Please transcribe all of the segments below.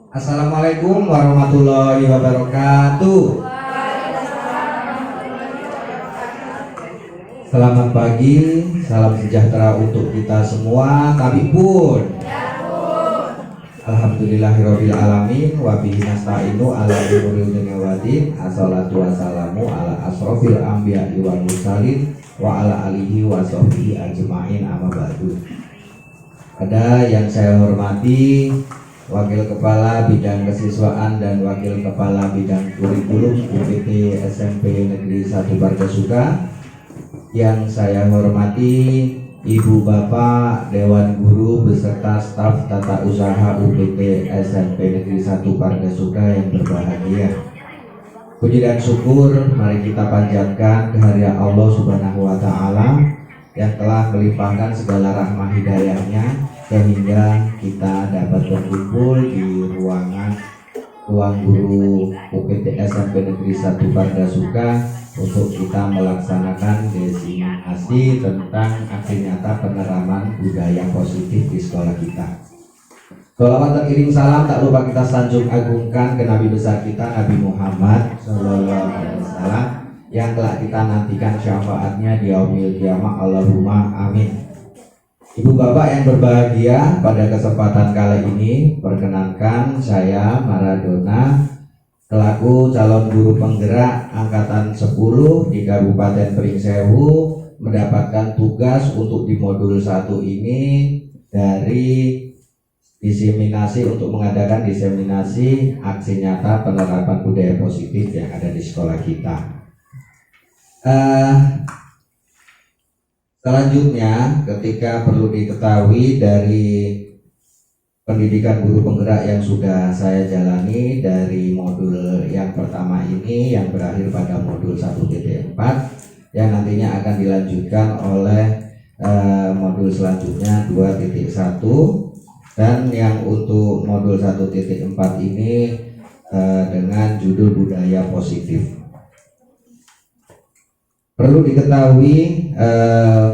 Assalamualaikum warahmatullahi wabarakatuh. Selamat pagi, salam sejahtera untuk kita semua. Kami pun alhamdulillahirabbil alamin wa bihi nasta'inu ala umuril dunya waddin. Assalatu wassalamu ala asrofil anbiya'i wal mursalin wa ala alihi wa sahbihi ajma'in, amma ba'du. Ada yang saya hormati Wakil Kepala Bidang Kesiswaan dan Wakil Kepala Bidang Kurikulum UPT SMP Negeri 1 Pargasuka. Yang saya hormati Ibu Bapak Dewan Guru beserta staf tata usaha UPT SMP Negeri 1 Pargasuka yang berbahagia. Puji dan syukur mari kita panjatkan kehadirat Allah Subhanahu wa taala yang telah melimpahkan segala rahmah hidayahnya sehingga kita dapat berkumpul di ruang guru UPT SMP Negeri 1 Pargasuka untuk kita melaksanakan diseminasi tentang aksi nyata penerapan budaya positif di sekolah kita. Sholawat teriring salam tak lupa kita sanjung agungkan ke Nabi besar kita Nabi Muhammad SAW yang telah kita nantikan syafaatnya di yaumil qiyamah. Allahumma amin. Ibu bapak yang berbahagia, pada kesempatan kali ini perkenankan saya Maradona selaku calon guru penggerak angkatan 10 di Kabupaten Pringsewu mendapatkan tugas untuk di modul 1 ini dari diseminasi untuk mengadakan diseminasi aksi nyata penerapan budaya positif yang ada di sekolah kita. Selanjutnya, ketika perlu diketahui dari pendidikan guru penggerak yang sudah saya jalani dari modul yang pertama ini yang berakhir pada modul 1.4 yang nantinya akan dilanjutkan oleh modul selanjutnya 2.1 dan yang untuk modul 1.4 ini dengan judul budaya positif. Perlu diketahui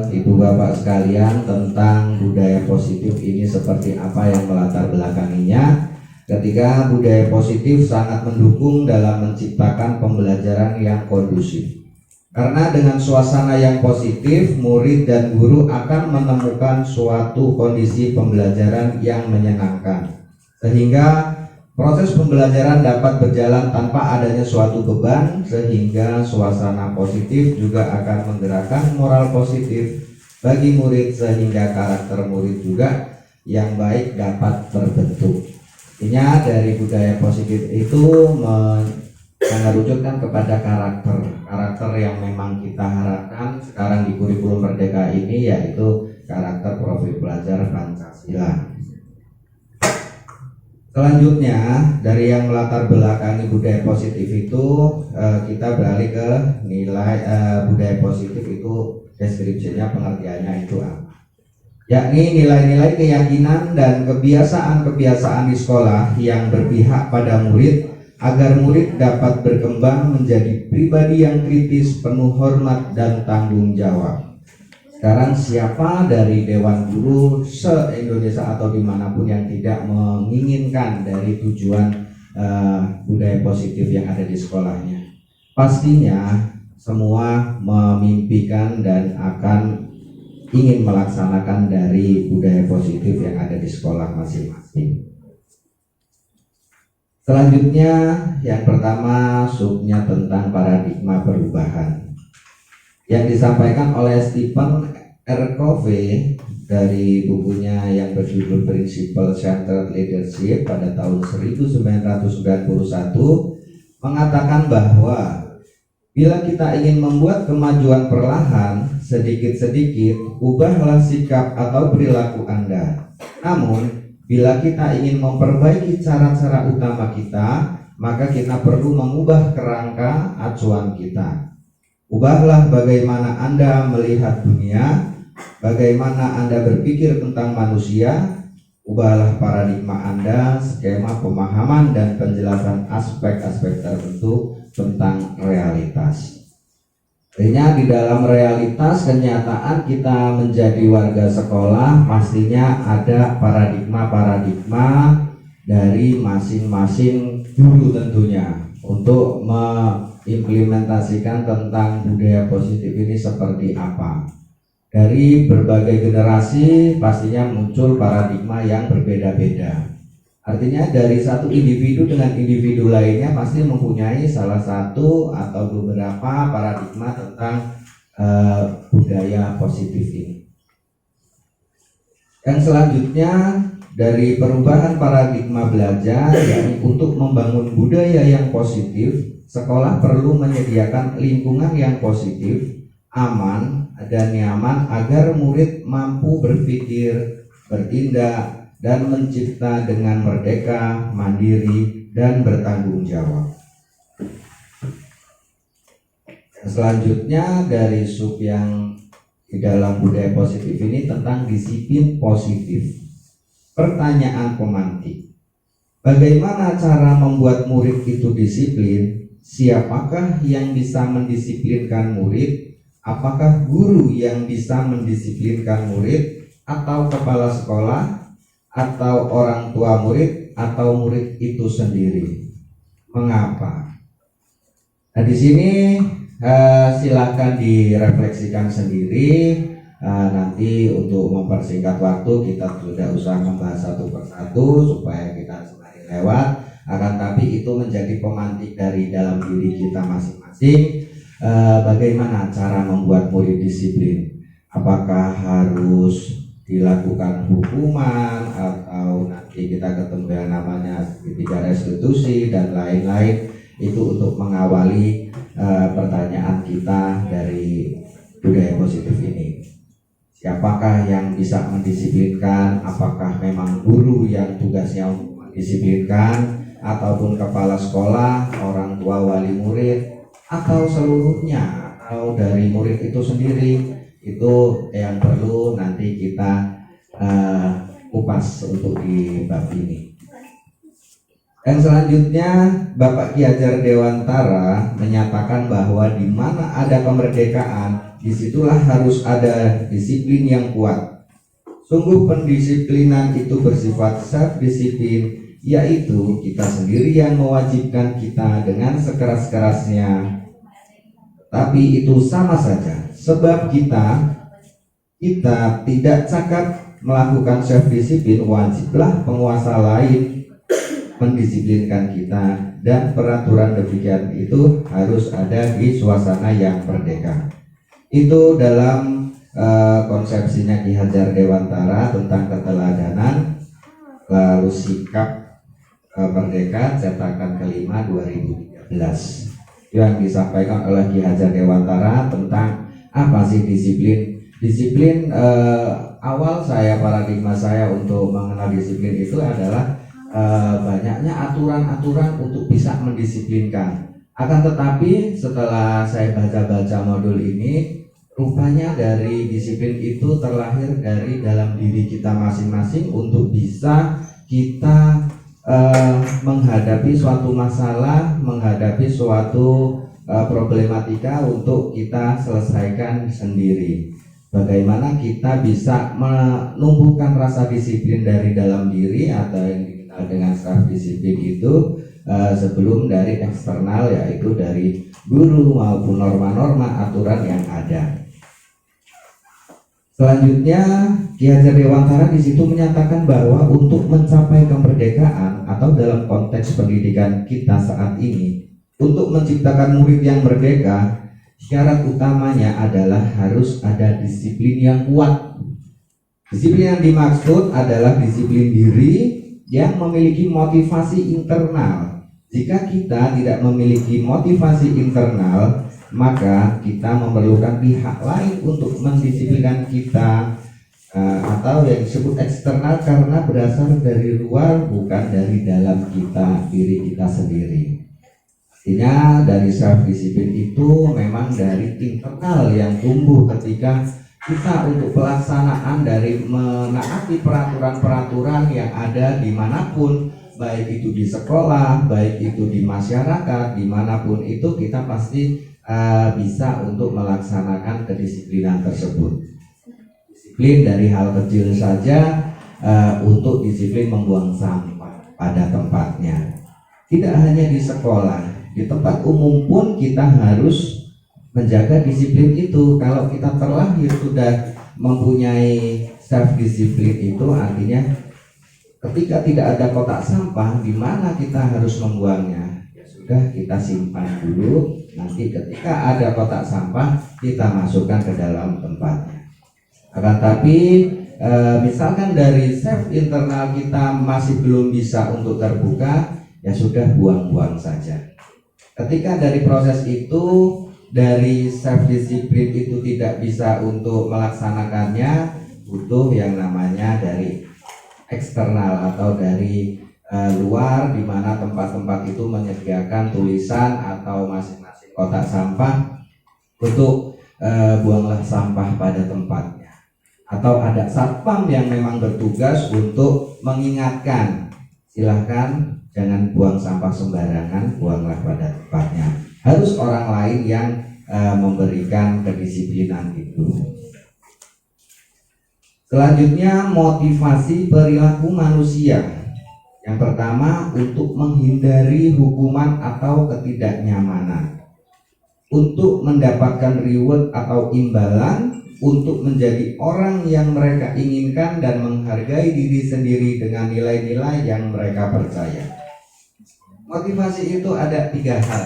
ibu bapak sekalian tentang budaya positif ini seperti apa yang melatar belakanginya. Ketika budaya positif sangat mendukung dalam menciptakan pembelajaran yang kondusif. Karena dengan suasana yang positif, murid dan guru akan menemukan suatu kondisi pembelajaran yang menyenangkan. Sehingga proses pembelajaran dapat berjalan tanpa adanya suatu beban, sehingga suasana positif juga akan menggerakkan moral positif bagi murid sehingga karakter murid juga yang baik dapat terbentuk. Intinya dari budaya positif itu mengerucutkan kepada karakter yang memang kita harapkan sekarang di kurikulum Merdeka ini, yaitu karakter profil pelajar Pancasila. Selanjutnya dari yang melatar belakangi budaya positif itu kita beralih ke nilai budaya positif itu deskripsinya, pengertiannya itu apa? Yakni nilai-nilai keyakinan dan kebiasaan-kebiasaan di sekolah yang berpihak pada murid agar murid dapat berkembang menjadi pribadi yang kritis, penuh hormat dan tanggung jawab. Sekarang siapa dari Dewan Guru se-Indonesia atau dimanapun yang tidak menginginkan dari tujuan budaya positif yang ada di sekolahnya? Pastinya semua memimpikan dan akan ingin melaksanakan dari budaya positif yang ada di sekolah masing-masing. Selanjutnya yang pertama subnya tentang paradigma perubahan yang disampaikan oleh Stephen R. Covey dari bukunya yang berjudul Principle Centered Leadership pada tahun 1991 mengatakan bahwa bila kita ingin membuat kemajuan perlahan, sedikit-sedikit ubahlah sikap atau perilaku Anda. Namun bila kita ingin memperbaiki cara-cara utama kita, maka kita perlu mengubah kerangka acuan kita. Ubahlah bagaimana Anda melihat dunia, bagaimana Anda berpikir tentang manusia. Ubahlah paradigma Anda, skema pemahaman dan penjelasan aspek-aspek tertentu tentang realitas. Artinya di dalam realitas kenyataan kita menjadi warga sekolah pastinya ada paradigma-paradigma dari masing-masing guru tentunya untuk mengimplementasikan tentang budaya positif ini seperti apa. Dari berbagai generasi pastinya muncul paradigma yang berbeda-beda. Artinya dari satu individu dengan individu lainnya pasti mempunyai salah satu atau beberapa paradigma tentang budaya positif ini. Yang selanjutnya dari perubahan paradigma belajar, yakni untuk membangun budaya yang positif, sekolah perlu menyediakan lingkungan yang positif, aman, dan nyaman agar murid mampu berpikir, bertindak, dan mencipta dengan merdeka, mandiri, dan bertanggung jawab. Selanjutnya dari sub yang di dalam budaya positif ini tentang disiplin positif. Pertanyaan pemantik: bagaimana cara membuat murid itu disiplin? Siapakah yang bisa mendisiplinkan murid? Apakah guru yang bisa mendisiplinkan murid, atau kepala sekolah, atau orang tua murid, atau murid itu sendiri? Mengapa? Nah, di sini silakan direfleksikan sendiri. Nanti untuk mempersingkat waktu kita tidak usah membahas satu persatu supaya kita semakin lewat. Akan tapi itu menjadi pemantik dari dalam diri kita masing-masing. Bagaimana cara membuat murid disiplin? Apakah harus dilakukan hukuman, atau nanti kita ketemu yang namanya segitiga restitusi dan lain-lain? Itu untuk mengawali pertanyaan kita dari budaya positif ini. Siapakah yang bisa mendisiplinkan? Apakah memang guru yang tugasnya untuk mendisiplinkan, ataupun kepala sekolah, orang tua, wali murid, atau seluruhnya, atau dari murid itu sendiri? Itu yang perlu nanti kita kupas untuk di bab ini. Dan selanjutnya Bapak Ki Hajar Dewantara menyatakan bahwa di mana ada kemerdekaan, disitulah harus ada disiplin yang kuat. Sungguh pendisiplinan itu bersifat self-disiplin, yaitu kita sendiri yang mewajibkan kita dengan sekeras-kerasnya. Tapi itu sama saja, sebab kita tidak cakap melakukan self-disiplin, wajiblah penguasa lain mendisiplinkan kita, dan peraturan demikian itu harus ada di suasana yang merdeka. Itu dalam konsepsinya Ki Hajar Dewantara tentang keteladanan, lalu sikap merdeka cetakan kelima 2013 yang disampaikan oleh Ki Hajar Dewantara tentang apa sih disiplin. Disiplin awal paradigma saya untuk mengenal disiplin itu adalah banyaknya aturan-aturan untuk bisa mendisiplinkan. Akan tetapi setelah saya baca-baca modul ini, rupanya dari disiplin itu terlahir dari dalam diri kita masing-masing untuk bisa kita menghadapi suatu masalah, menghadapi suatu problematika untuk kita selesaikan sendiri. Bagaimana kita bisa menumbuhkan rasa disiplin dari dalam diri, atau yang dengan self disiplin itu sebelum dari eksternal, yaitu dari guru maupun norma-norma aturan yang ada. Selanjutnya Ki Hajar Dewantara di situ menyatakan bahwa untuk mencapai kemerdekaan, atau dalam konteks pendidikan kita saat ini, untuk menciptakan murid yang merdeka, syarat utamanya adalah harus ada disiplin yang kuat. Disiplin yang dimaksud adalah disiplin diri yang memiliki motivasi internal. Jika kita tidak memiliki motivasi internal, maka kita memerlukan pihak lain untuk mendisiplinkan kita, atau yang disebut eksternal, karena berasal dari luar, bukan dari dalam kita, diri kita sendiri. Artinya dari self disiplin itu memang dari internal yang tumbuh ketika kita untuk pelaksanaan dari menaati peraturan-peraturan yang ada dimanapun, baik itu di sekolah, baik itu di masyarakat, dimanapun itu kita pasti bisa untuk melaksanakan kedisiplinan tersebut. Disiplin dari hal kecil saja, untuk disiplin membuang sampah. pada tempatnya. Tidak hanya di sekolah, di tempat umum pun kita harus menjaga disiplin itu. Kalau kita terlahir sudah mempunyai self disiplin itu artinya ketika tidak ada kotak sampah di mana kita harus membuangnya, ya sudah kita simpan dulu. Nanti ketika ada kotak sampah kita masukkan ke dalam tempatnya. Akan tapi misalkan dari self internal kita masih belum bisa untuk terbuka, ya sudah buang-buang saja. Ketika dari proses itu, dari self disiplin itu tidak bisa untuk melaksanakannya, butuh yang namanya dari eksternal atau dari luar, di mana tempat-tempat itu menyediakan tulisan atau masing-masing kotak sampah untuk buanglah sampah pada tempatnya, atau ada satpam yang memang bertugas untuk mengingatkan, silahkan jangan buang sampah sembarangan, buanglah pada tempatnya. Harus orang lain yang memberikan kedisiplinan itu. Selanjutnya, motivasi perilaku manusia. Yang pertama, untuk menghindari hukuman atau ketidaknyamanan, untuk mendapatkan reward atau imbalan, untuk menjadi orang yang mereka inginkan dan menghargai diri sendiri dengan nilai-nilai yang mereka percaya. Motivasi itu ada 3 hal.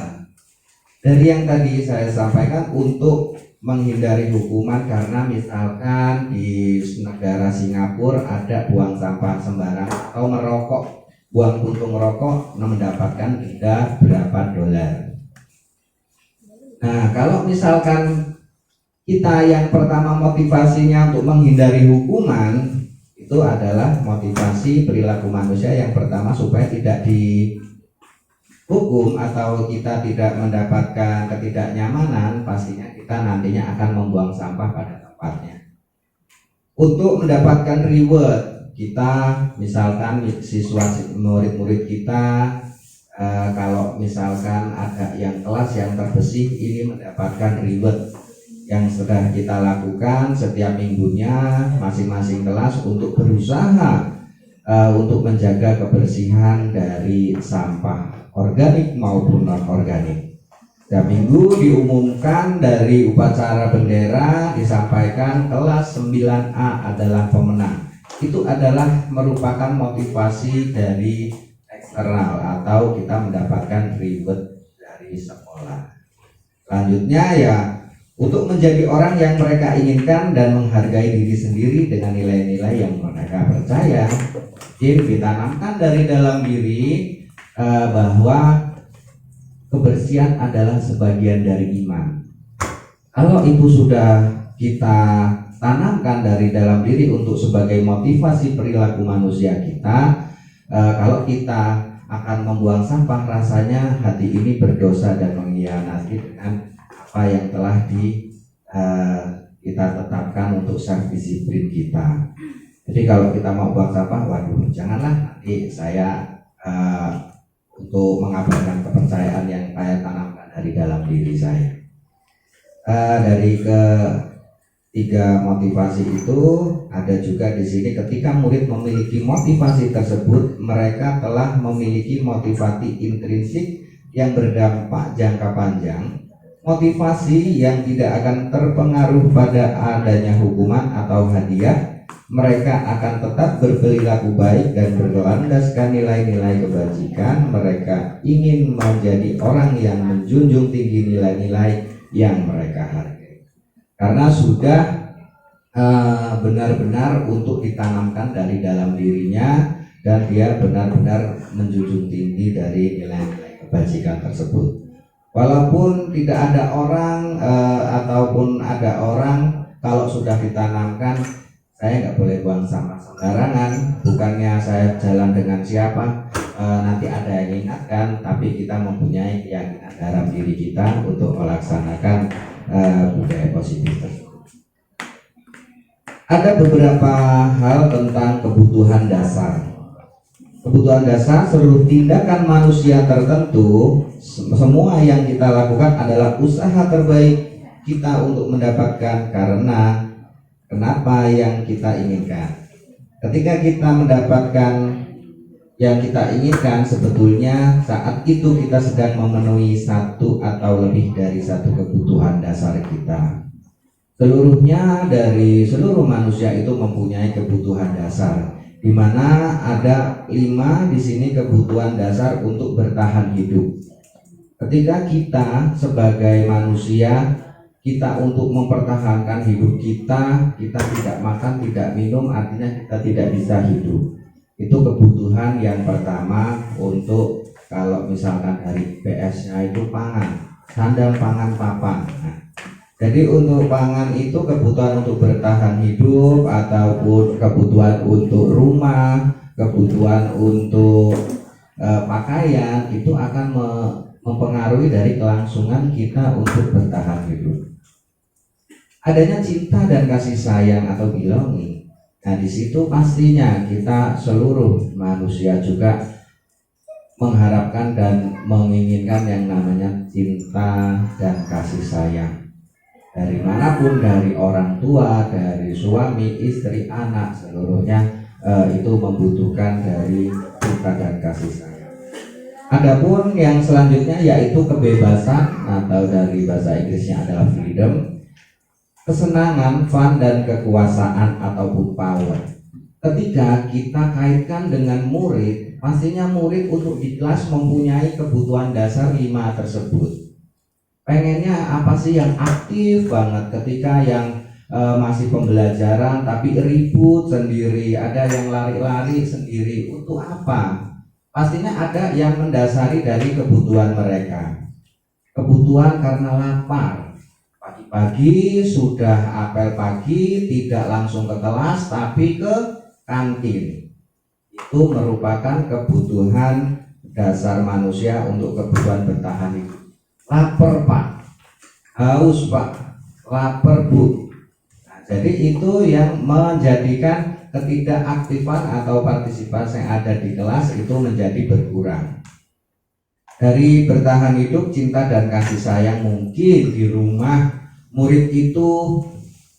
Dari yang tadi saya sampaikan, untuk menghindari hukuman karena misalkan di negara Singapura ada buang sampah sembarangan atau merokok, buang puntung rokok mendapatkan denda berapa dolar. Nah, kalau misalkan kita yang pertama motivasinya untuk menghindari hukuman, itu adalah motivasi perilaku manusia yang pertama supaya tidak dihukum atau kita tidak mendapatkan ketidaknyamanan, pastinya kita nantinya akan membuang sampah pada tempatnya. Untuk mendapatkan reward, kita misalkan siswa murid-murid kita kalau misalkan ada yang kelas yang terbersih, ini mendapatkan reward yang sudah kita lakukan setiap minggunya masing-masing kelas untuk berusaha untuk menjaga kebersihan dari sampah organik maupun non organik. Setiap minggu diumumkan dari upacara bendera disampaikan kelas 9A adalah pemenang. Itu adalah merupakan motivasi dari eksternal atau kita mendapatkan reward dari sekolah. Selanjutnya ya, untuk menjadi orang yang mereka inginkan dan menghargai diri sendiri dengan nilai-nilai yang mereka percaya. Jadi ditanamkan dari dalam diri bahwa kebersihan adalah sebagian dari iman. Kalau itu sudah kita tanamkan dari dalam diri untuk sebagai motivasi perilaku manusia kita, kalau kita akan membuang sampah, rasanya hati ini berdosa dan mengkhianati dengan apa yang telah kita tetapkan untuk self disiplin kita. Jadi kalau kita mau buang sampah, waduh, janganlah nanti saya untuk mengabarkan kepercayaan yang saya tanamkan dari dalam diri saya. Dari ketiga motivasi itu ada juga di sini, ketika murid memiliki motivasi tersebut, mereka telah memiliki motivasi intrinsik yang berdampak jangka panjang. Motivasi yang tidak akan terpengaruh pada adanya hukuman atau hadiah. Mereka akan tetap berperilaku baik dan berlandaskan nilai-nilai kebajikan. Mereka ingin menjadi orang yang menjunjung tinggi nilai-nilai yang mereka hargai, karena sudah benar-benar untuk ditanamkan dari dalam dirinya, dan dia benar-benar menjunjung tinggi dari nilai-nilai kebajikan tersebut. Walaupun tidak ada orang ataupun ada orang, kalau sudah ditanamkan, saya nggak boleh buang sampah sembarangan, bukannya saya jalan dengan siapa, nanti ada yang ingatkan, tapi kita mempunyai keyakinan dalam diri kita untuk melaksanakan budaya positif tersebut. Ada beberapa hal tentang kebutuhan dasar. Kebutuhan dasar, seluruh tindakan manusia tertentu, semua yang kita lakukan adalah usaha terbaik kita untuk mendapatkan karena kenapa yang kita inginkan. Ketika kita mendapatkan Yang kita inginkan sebetulnya saat itu kita sedang memenuhi satu atau lebih dari satu kebutuhan dasar kita. Seluruhnya dari seluruh manusia itu mempunyai kebutuhan dasar, di mana ada 5 di sini kebutuhan dasar untuk bertahan hidup. Ketika kita sebagai manusia, kita untuk mempertahankan hidup kita tidak makan, tidak minum, artinya kita tidak bisa hidup. Itu kebutuhan yang pertama untuk kalau misalkan dari PS-nya itu pangan, sandang, pangan, papan. Nah, jadi untuk pangan itu kebutuhan untuk bertahan hidup ataupun kebutuhan untuk rumah, kebutuhan untuk pakaian itu akan mempengaruhi dari kelangsungan kita untuk bertahan hidup. Adanya cinta dan kasih sayang atau belonging. Nah, di situ pastinya kita seluruh manusia juga mengharapkan dan menginginkan yang namanya cinta dan kasih sayang. Dari manapun, dari orang tua, dari suami, istri, anak, seluruhnya itu membutuhkan dari cinta dan kasih sayang. Adapun yang selanjutnya yaitu kebebasan atau dari bahasa Inggrisnya adalah freedom. Kesenangan, fun, dan kekuasaan ataupun power. Ketika kita kaitkan dengan murid, pastinya murid untuk di kelas mempunyai kebutuhan dasar 5 tersebut. Pengennya apa sih yang aktif banget ketika yang masih pembelajaran tapi ribut sendiri, ada yang lari-lari sendiri. Untuk apa? Pastinya ada yang mendasari dari kebutuhan mereka. Kebutuhan karena lapar. Pagi-pagi sudah apel pagi, tidak langsung ke kelas tapi ke kantin. Itu merupakan kebutuhan dasar manusia untuk kebutuhan bertahan hidup. Lapar Pak, haus Pak, lapar Bu. Nah, jadi itu yang menjadikan ketidakaktifan atau partisipasi yang ada di kelas itu menjadi berkurang. Dari bertahan hidup, cinta dan kasih sayang, mungkin di rumah murid itu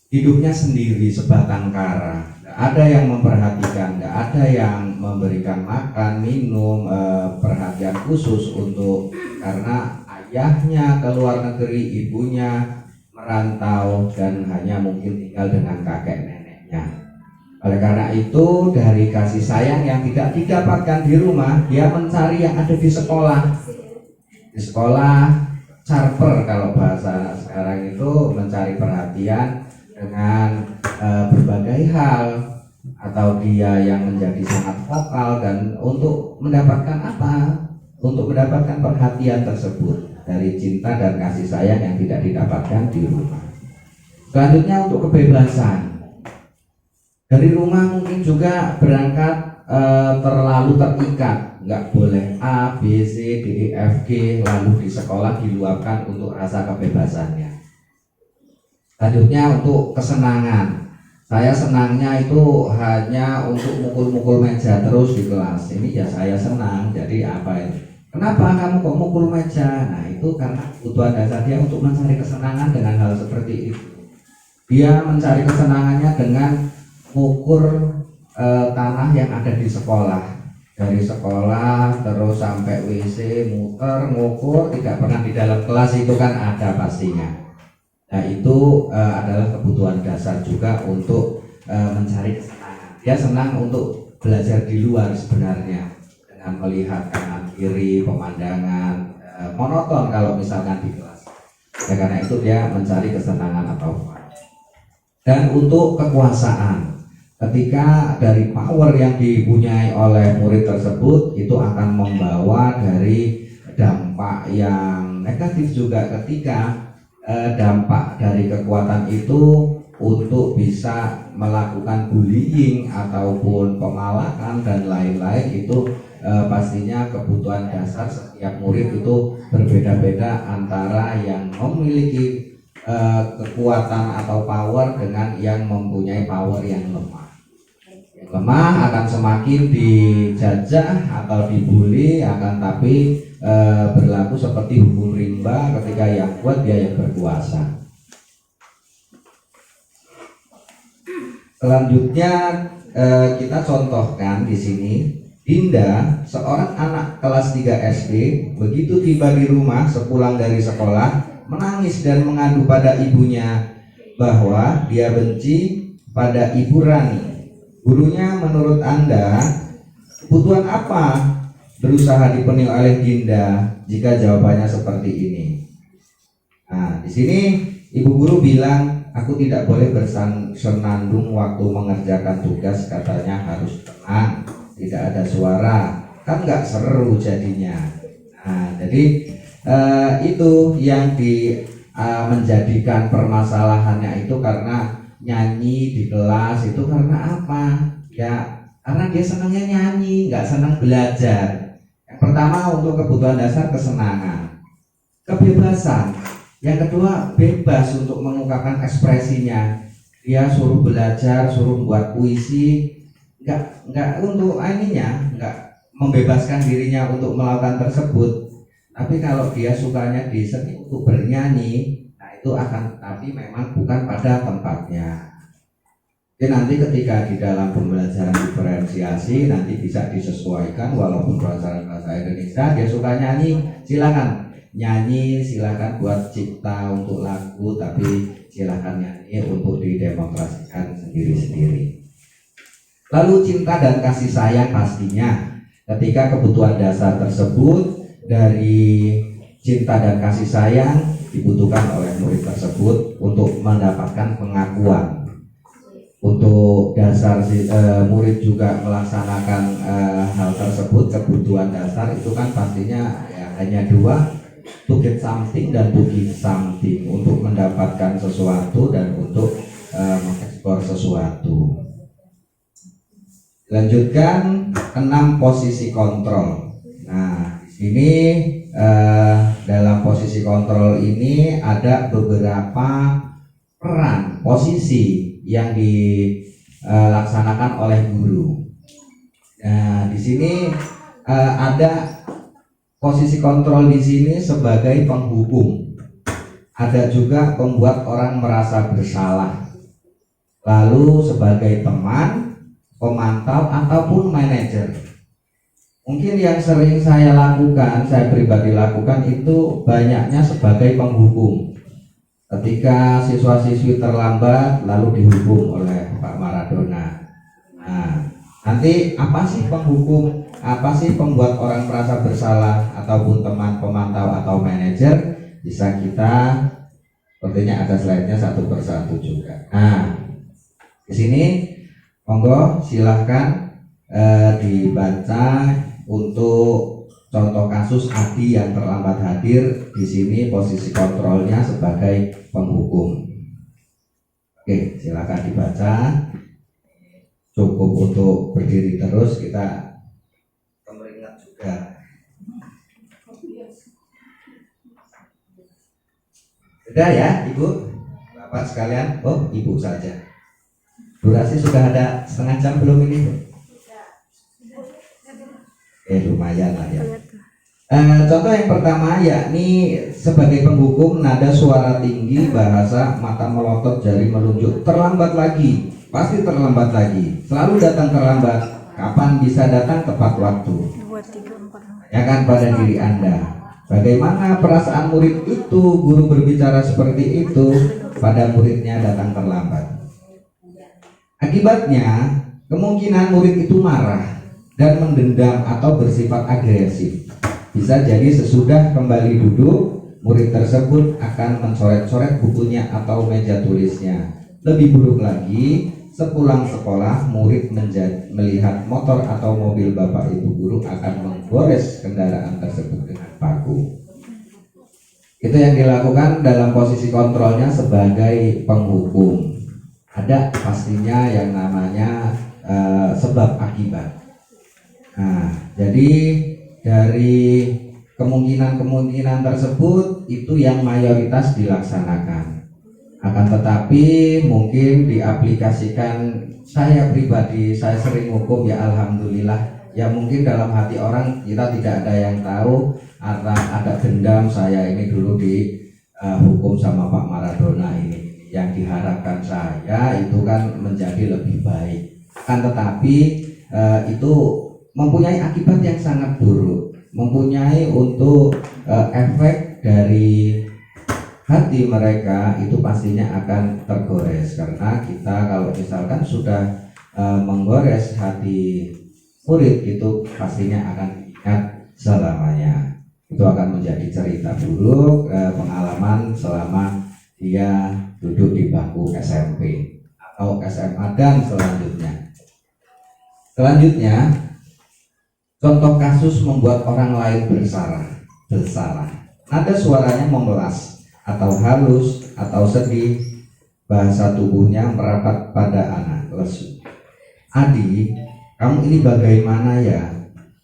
hidupnya sendiri sebatang kara, nggak ada yang memperhatikan, nggak ada yang memberikan makan, minum, perhatian khusus untuk karena ayahnya ke luar negeri, ibunya merantau dan hanya mungkin tinggal dengan kakek neneknya. Oleh karena itu, dari kasih sayang yang tidak didapatkan di rumah, dia mencari yang ada di sekolah. Di sekolah charper kalau bahasa sekarang itu mencari perhatian dengan berbagai hal, atau dia yang menjadi sangat vokal dan untuk mendapatkan apa? Untuk mendapatkan perhatian tersebut dari cinta dan kasih sayang yang tidak didapatkan di rumah. Selanjutnya untuk kebebasan. Dari rumah mungkin juga berangkat terlalu terikat, nggak boleh A, B, C, D, E, F, G, lalu di sekolah diluapkan untuk rasa kebebasannya. Selanjutnya untuk kesenangan. Saya senangnya itu hanya untuk mukul-mukul meja terus di kelas. Ini ya saya senang, jadi apa itu? Kenapa kamu kok mukul meja? Nah, itu karena kebutuhan dasar dia untuk mencari kesenangan dengan hal seperti itu. Dia mencari kesenangannya dengan mengukur tanah yang ada di sekolah, dari sekolah terus sampai WC, muter, ngukur, tidak pernah di dalam kelas itu kan ada pastinya. Nah, itu adalah kebutuhan dasar juga untuk mencari kesenangan. Dia senang untuk belajar di luar sebenarnya dengan melihat kanan kiri, pemandangan monoton kalau misalkan di kelas. Ya, karena itu dia mencari kesenangan atau dan untuk kekuasaan. Ketika dari power yang dipunyai oleh murid tersebut itu akan membawa dari dampak yang negatif juga, ketika dampak dari kekuatan itu untuk bisa melakukan bullying ataupun pemalakan dan lain-lain. Itu pastinya kebutuhan dasar setiap murid itu berbeda-beda antara yang memiliki kekuatan atau power dengan yang mempunyai power yang lemah. Lemah akan semakin dijajah atau dibully, akan tapi berlaku seperti hukum rimba, ketika yang kuat dia yang berkuasa. Selanjutnya kita contohkan di sini di Dinda, seorang anak kelas 3 SD, begitu tiba di rumah sepulang dari sekolah, menangis dan mengadu pada ibunya bahwa dia benci pada Ibu Rani. Gurunya, menurut Anda, kebutuhan apa berusaha dipenuhi oleh Dinda jika jawabannya seperti ini? Nah, di sini ibu guru bilang, aku tidak boleh bersenandung waktu mengerjakan tugas, katanya harus tenang, tidak ada suara, kan nggak seru jadinya. Nah, jadi itu yang menjadikan permasalahannya itu karena nyanyi di kelas itu karena apa? Ya karena dia senangnya nyanyi, nggak senang belajar. Yang pertama untuk kebutuhan dasar kesenangan, kebebasan. Yang kedua bebas untuk mengungkapkan ekspresinya. Dia suruh belajar, suruh buat puisi, nggak untuk ininya, nggak membebaskan dirinya untuk melakukan tersebut. Tapi kalau dia sukanya di seni untuk bernyanyi, nah itu akan, tapi memang bukan pada tempatnya. Jadi nanti ketika di dalam pembelajaran diferensiasi nanti bisa disesuaikan, walaupun pelajaran bahasa Indonesia dia suka nyanyi, silakan nyanyi, silakan buat cipta untuk lagu, tapi silakan nyanyi untuk didemonstrasikan sendiri-sendiri. Lalu cinta dan kasih sayang pastinya ketika kebutuhan dasar tersebut dari cinta dan kasih sayang dibutuhkan oleh murid tersebut untuk mendapatkan pengakuan. Untuk dasar murid juga melaksanakan hal tersebut, kebutuhan dasar itu kan pastinya ya, hanya dua, to get something dan to give something, untuk mendapatkan sesuatu dan untuk mengekspor sesuatu. Lanjutkan 6 posisi kontrol. Nah, di sini dalam posisi kontrol ini ada beberapa peran posisi yang dilaksanakan oleh guru. Nah, di sini ada posisi kontrol di sini sebagai penghubung. Ada juga pembuat orang merasa bersalah. Lalu sebagai teman, pemantau ataupun manajer. Mungkin yang sering saya lakukan, saya pribadi lakukan itu banyaknya sebagai penghubung. Ketika siswa-siswi terlambat lalu dihubung oleh Pak Maradona. Nah, nanti apa sih penghubung? Apa sih pembuat orang merasa bersalah ataupun teman pemantau atau manajer? Bisa kita, sepertinya ada slide-nya satu persatu juga. Nah, di sini monggo silahkan dibaca untuk contoh kasus Adi yang terlambat hadir. Di sini posisi kontrolnya sebagai penghubung. Oke, silahkan dibaca. Cukup untuk berdiri terus, kita kemeringat juga. Sudah ya, Ibu, Bapak sekalian. Oh, Ibu saja. Durasi sudah ada setengah jam belum ini? Lumayan lah ya. Contoh yang pertama yakni sebagai penghubung, nada suara tinggi, bahasa, mata melotot, jari melunjuk, terlambat lagi, pasti terlambat lagi, selalu datang terlambat. Kapan bisa datang tepat waktu? Ya kan, pada diri Anda. Bagaimana perasaan murid itu, guru berbicara seperti itu pada muridnya datang terlambat. Akibatnya kemungkinan murid itu marah dan mendendam atau bersifat agresif. Bisa jadi sesudah kembali duduk, murid tersebut akan mencoret-coret bukunya atau meja tulisnya. Lebih buruk lagi, sepulang sekolah, murid melihat motor atau mobil bapak ibu guru akan menggores kendaraan tersebut dengan paku. Itu yang dilakukan dalam posisi kontrolnya sebagai penghubung. Ada pastinya yang namanya sebab akibat. Nah, jadi dari kemungkinan-kemungkinan tersebut itu yang mayoritas dilaksanakan. Akan tetapi mungkin diaplikasikan, saya pribadi, saya sering hukum ya alhamdulillah. Ya mungkin dalam hati orang kita tidak ada yang tahu, ada dendam, saya ini dulu dihukum sama Pak Maradona ini. Yang diharapkan saya itu kan menjadi lebih baik. Akan tetapi itu mempunyai akibat yang sangat buruk, mempunyai untuk efek dari hati mereka itu pastinya akan tergores, karena kita kalau misalkan sudah menggores hati murid itu pastinya akan ingat selamanya. Itu akan menjadi cerita buruk, pengalaman selama dia duduk di bangku SMP atau SMA dan selanjutnya. Selanjutnya, contoh kasus membuat orang lain bersalah. Nada suaranya memelas atau halus atau sedih, bahasa tubuhnya merapat pada anak lesu. Adi, kamu ini bagaimana ya?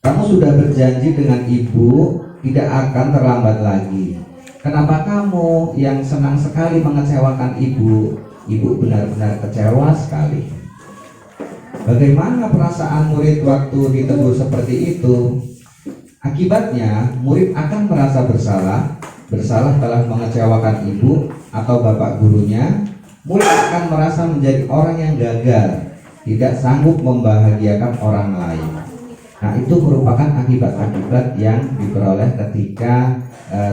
Kamu sudah berjanji dengan ibu tidak akan terlambat lagi. Kenapa kamu yang senang sekali mengecewakan ibu? Ibu benar-benar kecewa sekali. Bagaimana perasaan murid waktu ditegur seperti itu? Akibatnya, murid akan merasa bersalah telah mengecewakan ibu atau bapak gurunya. Murid akan merasa menjadi orang yang gagal, tidak sanggup membahagiakan orang lain. Nah, itu merupakan akibat-akibat yang diperoleh ketika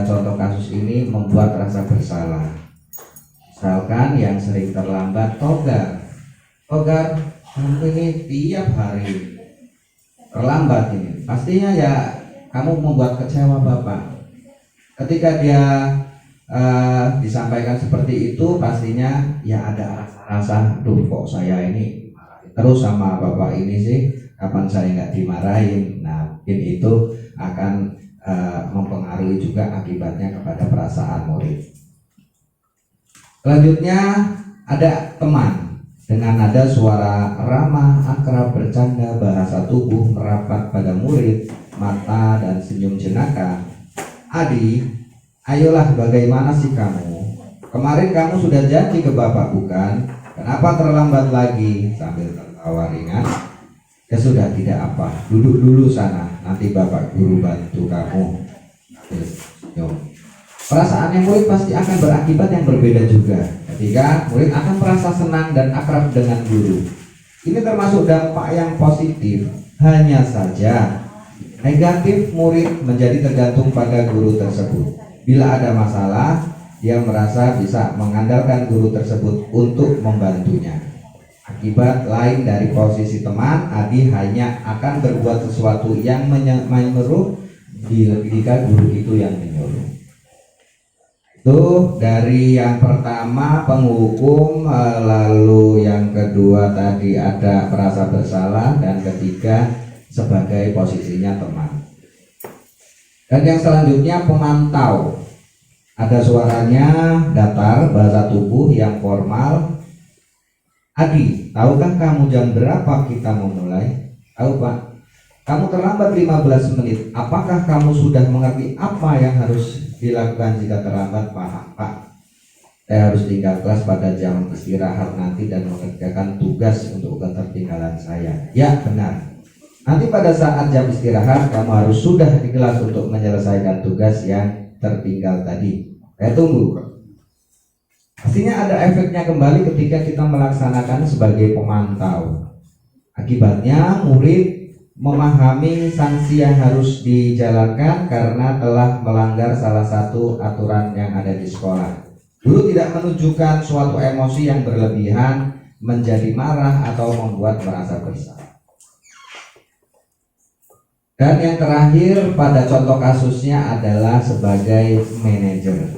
contoh kasus ini membuat rasa bersalah. Misalkan yang sering terlambat, Togar, kamu ini tiap hari terlambat ini, pastinya ya kamu membuat kecewa bapak. Ketika dia disampaikan seperti itu, pastinya ya ada rasa-rasa, duh kok saya ini terus sama bapak ini sih, kapan saya nggak dimarahin. Nah, mungkin itu akan mempengaruhi juga akibatnya kepada perasaan murid. Selanjutnya ada teman dengan nada suara ramah, akrab, bercanda, bahasa tubuh merapat pada murid, mata dan senyum jenaka. Adi, ayolah, bagaimana sih kamu? Kemarin kamu sudah janji ke bapak bukan? Kenapa terlambat lagi? Sambil tertawa ringan. Ya sudah, tidak apa, duduk dulu sana, nanti bapak guru bantu kamu. Perasaan yang murid pasti akan berakibat yang berbeda juga ketika murid akan merasa senang dan akrab dengan guru. Ini termasuk dampak yang positif, hanya saja negatif murid menjadi tergantung pada guru tersebut. Bila ada masalah, dia merasa bisa mengandalkan guru tersebut untuk membantunya. Akibat lain dari posisi teman, Adi hanya akan berbuat sesuatu yang menyuruh jika guru itu yang menyuruh. Itu dari yang pertama penghukum, lalu yang kedua tadi ada merasa bersalah, dan ketiga sebagai posisinya teman. Dan yang selanjutnya pemantau. Ada suaranya datar, bahasa tubuh yang formal. Adi, tahukah kamu jam berapa kita mau mulai? Tahu Pak. Kamu terlambat 15 menit. Apakah kamu sudah mengerti apa yang harus dilakukan jika terlambat? Paham Pak. Saya harus tinggal kelas pada jam istirahat nanti dan mengerjakan tugas untuk ketertinggalan saya. Ya benar. Nanti pada saat jam istirahat kamu harus sudah di kelas untuk menyelesaikan tugas yang tertinggal tadi. Saya tunggu. Pastinya ada efeknya kembali ketika kita melaksanakan sebagai pemantau. Akibatnya murid memahami sanksi yang harus dijalankan karena telah melanggar salah satu aturan yang ada di sekolah. Guru tidak menunjukkan suatu emosi yang berlebihan, menjadi marah atau membuat merasa bersalah. Dan yang terakhir pada contoh kasusnya adalah sebagai manajer.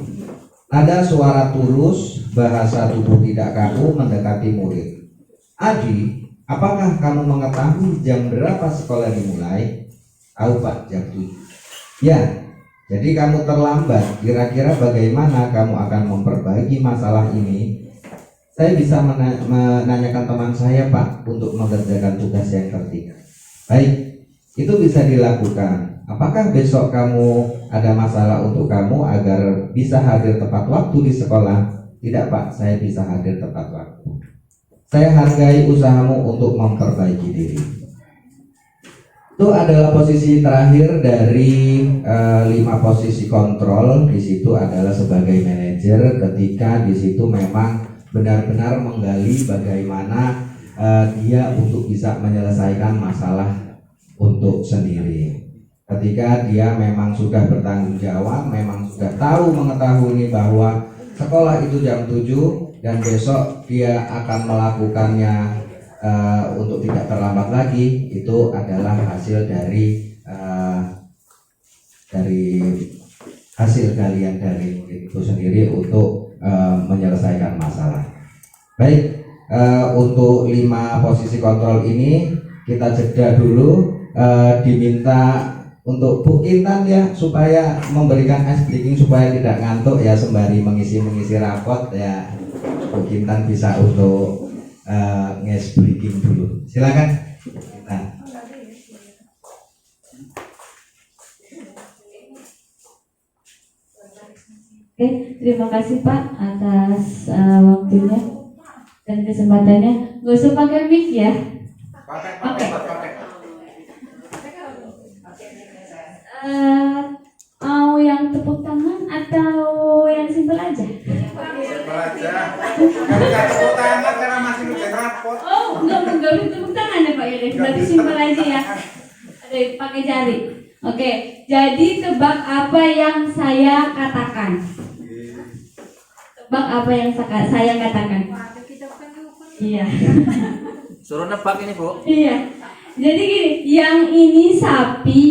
Ada suara tulus, bahasa tubuh tidak kaku mendekati murid. Adi, apakah kamu mengetahui jam berapa sekolah dimulai? Tahu Pak, jam 7. Ya, jadi kamu terlambat. Kira-kira bagaimana kamu akan memperbaiki masalah ini? Saya bisa menanyakan teman saya Pak untuk mengerjakan tugas yang tertinggal. Baik, itu bisa dilakukan. Apakah besok kamu ada masalah untuk kamu agar bisa hadir tepat waktu di sekolah? Tidak Pak, saya bisa hadir tepat waktu. Saya hargai usahamu untuk memperbaiki diri. Itu adalah posisi terakhir dari 5 posisi kontrol. Di situ adalah sebagai manajer, ketika di situ memang benar-benar menggali bagaimana dia untuk bisa menyelesaikan masalah untuk sendiri. Ketika dia memang sudah bertanggung jawab, memang sudah tahu mengetahui bahwa sekolah itu jam 7 dan besok dia akan melakukannya untuk tidak terlambat lagi, itu adalah hasil dari hasil kalian dari itu sendiri untuk menyelesaikan masalah. Baik, untuk 5 posisi kontrol ini kita jeda dulu. Diminta untuk Bu Intan ya, supaya memberikan ice breaking supaya tidak ngantuk ya, sembari mengisi rapot ya. Bu Intan bisa untuk ice breaking dulu. Silakan. Intan. Oke, terima kasih Pak atas waktunya dan kesempatannya. Gak usah pakai mic ya. Pakai. Mau yang tepuk tangan atau yang simpel aja? Simpel aja. Kamu nggak tepuk tangan karena masih ngerjain rapot. Oh, nggak usah tepuk tangan ya Pak ya. Berarti simpel aja ya. Ada pakai jari. Oke, jadi tebak apa yang saya katakan? Tebak apa yang saya katakan? Iya. Suruh nebak ini Bu. Iya. Jadi gini, yang ini sapi,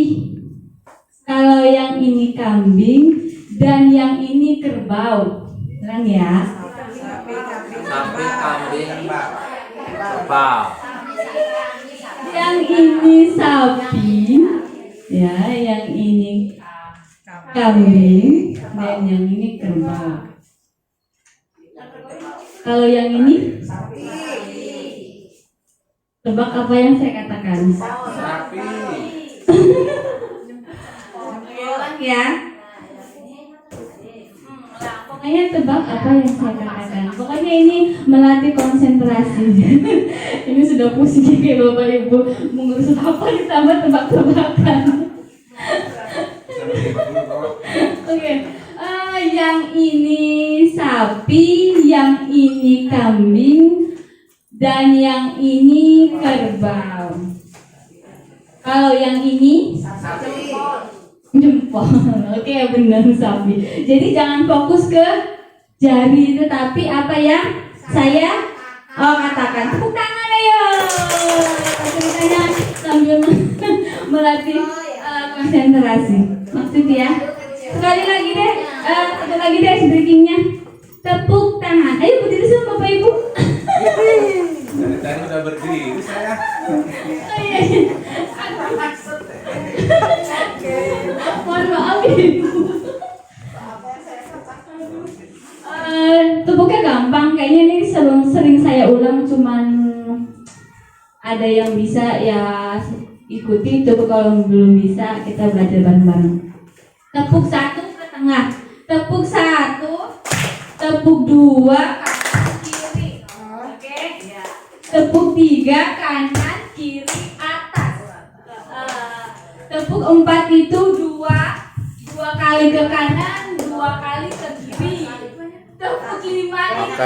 kalau yang ini kambing, dan yang ini kerbau. Terang ya? Sapi, kambing, kerbau. Yang ini sapi, ya, yang ini kambing, dan yang ini kerbau. Kalau yang ini, tebak apa yang saya katakan? Sapi. Ulang ya. Pokoknya tebak apa yang saya katakan. Pokoknya ini melatih konsentrasi. Ini sudah pusing kayak Bapak Ibu mengurus apa ditambah tebak-tebakan. Oke. Yang ini sapi, yang ini kambing, dan yang ini kerbau. Kalau yang ini jempol. Oke, benar sapi. Jadi jangan fokus ke jari, tetapi apa yang saya katakan. Tepuk tangan ayo. Ceritanya sambil melatih konsentrasi. Maksud ya. Sekali lagi deh, satu lagi deh breakingnya. Tepuk tangan. Ayo berdiri semua Bapak Ibu. Dari tadi udah berdiri saya. Oh iya. Mohon maaf Ibu. Tepuknya gampang. Kayaknya ini sering saya ulang, cuman ada yang bisa ya ikuti. Coba kalau belum bisa kita belajar bareng-bareng. Tepuk 1 ke tengah. Tepuk 1. Tepuk 2 kanan kiri. Oke. Tepuk 3 kanan kiri atas. Tepuk 4 itu 2 kali ke kanan, 2 kali ke kiri. Tepuk 5 itu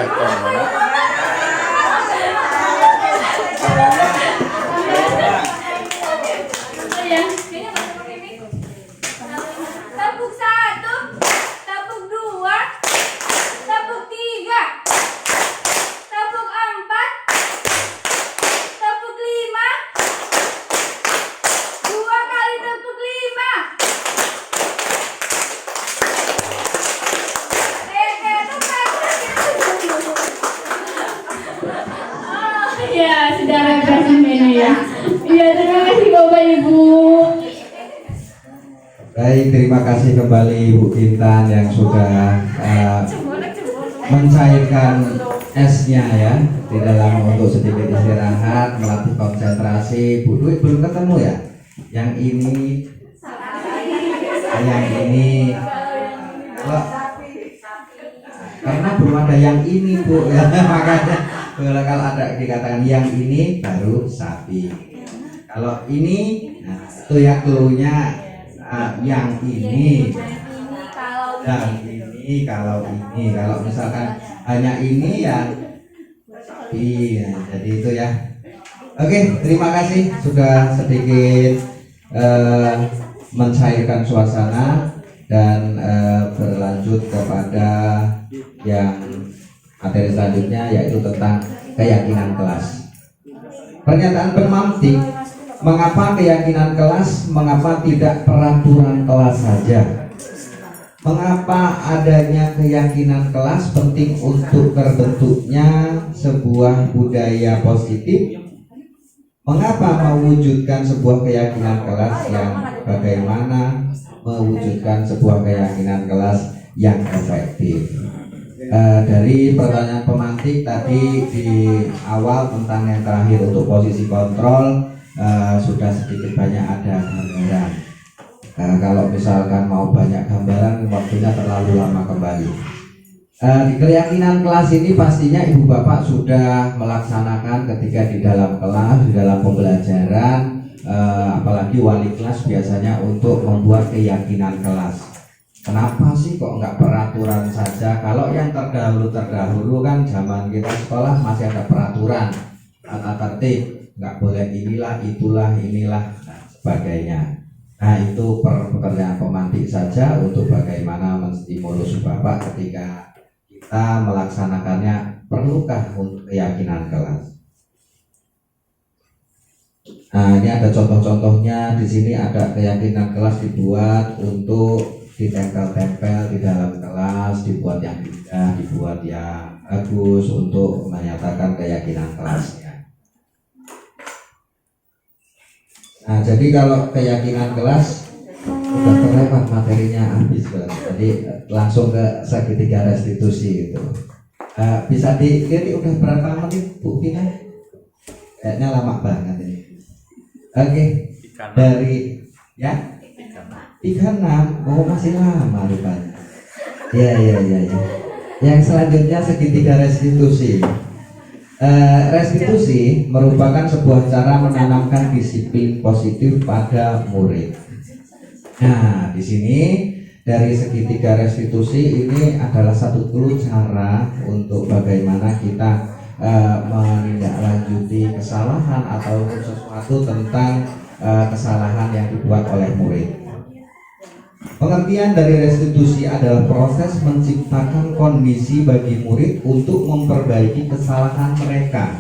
tepuk 1, tepuk 2, tepuk 3, tepuk 4, tepuk 5, 2 kali tepuk 5. Oh ya, sudah refreshing ini ya. Iya, terima kasih Bapak Ibu. Baik, terima kasih kembali Bu Intan yang sudah mencairkan esnya ya di dalam untuk sedikit istirahat, melatih konsentrasi. Bu Dwi belum ketemu ya? Yang ini, kalau karena belum ada yang ini Bu ya, makanya kalau ada dikatakan yang ini baru sapi. Kalau ini, nah, itu ya cluenya. Yang ini dan ini, kalau misalkan hanya ini ya sapi. Jadi itu ya. Oke, terima kasih sudah sedikit mencairkan suasana dan berlanjut kepada yang materi selanjutnya, yaitu tentang keyakinan kelas. Pernyataan pemantik, mengapa keyakinan kelas, mengapa tidak peraturan kelas saja? Mengapa adanya keyakinan kelas penting untuk terbentuknya sebuah budaya positif? Mengapa mewujudkan sebuah keyakinan kelas yang bagaimana mewujudkan sebuah keyakinan kelas yang efektif? Dari pertanyaan pemantik tadi di awal tentang yang terakhir untuk posisi kontrol, sudah sedikit banyak ada gambaran. Kalau misalkan mau banyak gambaran, waktunya terlalu lama kembali. Di keyakinan kelas ini pastinya ibu bapak sudah melaksanakan ketika di dalam kelas, di dalam pembelajaran, apalagi wali kelas biasanya untuk membuat keyakinan kelas. Kenapa sih kok nggak peraturan saja? Kalau yang terdahulu kan zaman kita sekolah masih ada peraturan, tata tertib, nggak boleh inilah, itulah, inilah, dan sebagainya. Nah, itu pekerjaan pemantik saja untuk bagaimana menstimulus bapak ketika kita melaksanakannya. Perlukah untuk keyakinan kelas? Nah, ini ada contoh-contohnya. Di sini ada keyakinan kelas dibuat untuk ditempel-tempel di dalam kelas, dibuat yang indah, dibuat yang bagus untuk menyatakan keyakinan kelasnya. Nah, jadi kalau keyakinan kelas udah terlewat materinya habis, jadi langsung ke segitiga restitusi gitu. Bisa dilihat udah berapa menit Bu Vina? Kayaknya lama banget ini. Oke, dari ya 36, oh masih lama rupanya. Ya. Yang selanjutnya segitiga restitusi. Restitusi merupakan sebuah cara menanamkan disiplin positif pada murid. Nah, di sini dari segitiga restitusi ini adalah satu clue cara untuk bagaimana kita menindaklanjuti kesalahan atau sesuatu tentang kesalahan yang dibuat oleh murid. Pengertian dari restitusi adalah proses menciptakan kondisi bagi murid untuk memperbaiki kesalahan mereka,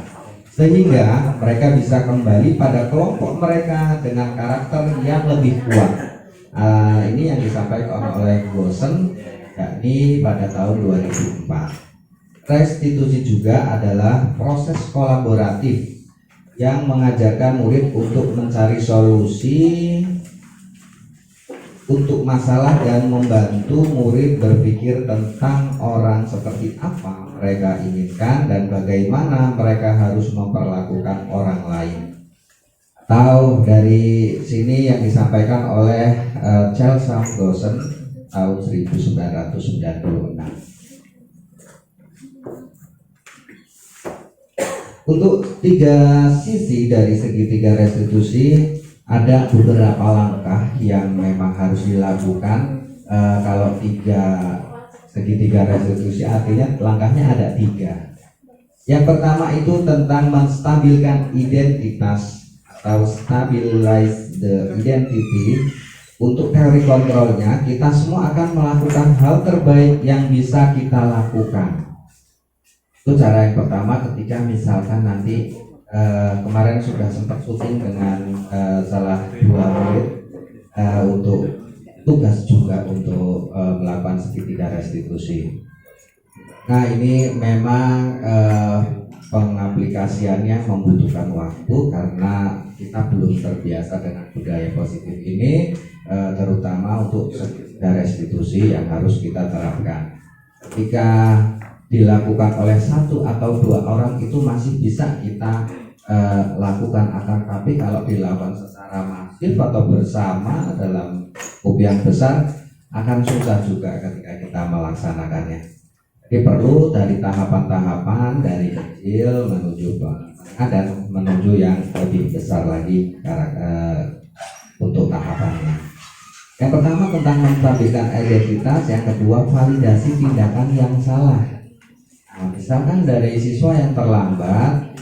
sehingga mereka bisa kembali pada kelompok mereka dengan karakter yang lebih kuat. Ini yang disampaikan oleh Gosen, yakni pada tahun 2004. Restitusi juga adalah proses kolaboratif yang mengajarkan murid untuk mencari solusi untuk masalah dan membantu murid berpikir tentang orang seperti apa mereka inginkan dan bagaimana mereka harus memperlakukan orang lain. Atau dari sini yang disampaikan oleh Charles Gosen tahun 1996. Untuk tiga sisi dari segitiga restitusi ada beberapa langkah yang memang harus dilakukan. Kalau segitiga restitusi artinya langkahnya ada 3. Yang pertama itu tentang menstabilkan identitas atau stabilize the identity. Untuk teori kontrolnya, kita semua akan melakukan hal terbaik yang bisa kita lakukan. Itu cara yang pertama ketika misalkan nanti kemarin sudah sempat syuting dengan salah 2 murid untuk tugas juga untuk melakukan segitiga restitusi. Nah, ini memang pengaplikasiannya membutuhkan waktu karena kita belum terbiasa dengan budaya positif ini, terutama untuk segitiga restitusi yang harus kita terapkan. Ketika dilakukan oleh 1 atau 2 orang itu masih bisa kita lakukan, akan tapi kalau dilakukan secara masif atau bersama dalam grup yang besar akan susah juga ketika kita melaksanakannya. Jadi perlu dari tahapan-tahapan dari kecil menuju tengah dan menuju yang lebih besar lagi untuk tahapannya. Yang pertama tentang menstabilkan identitas, yang kedua validasi tindakan yang salah. Nah, misalkan dari siswa yang terlambat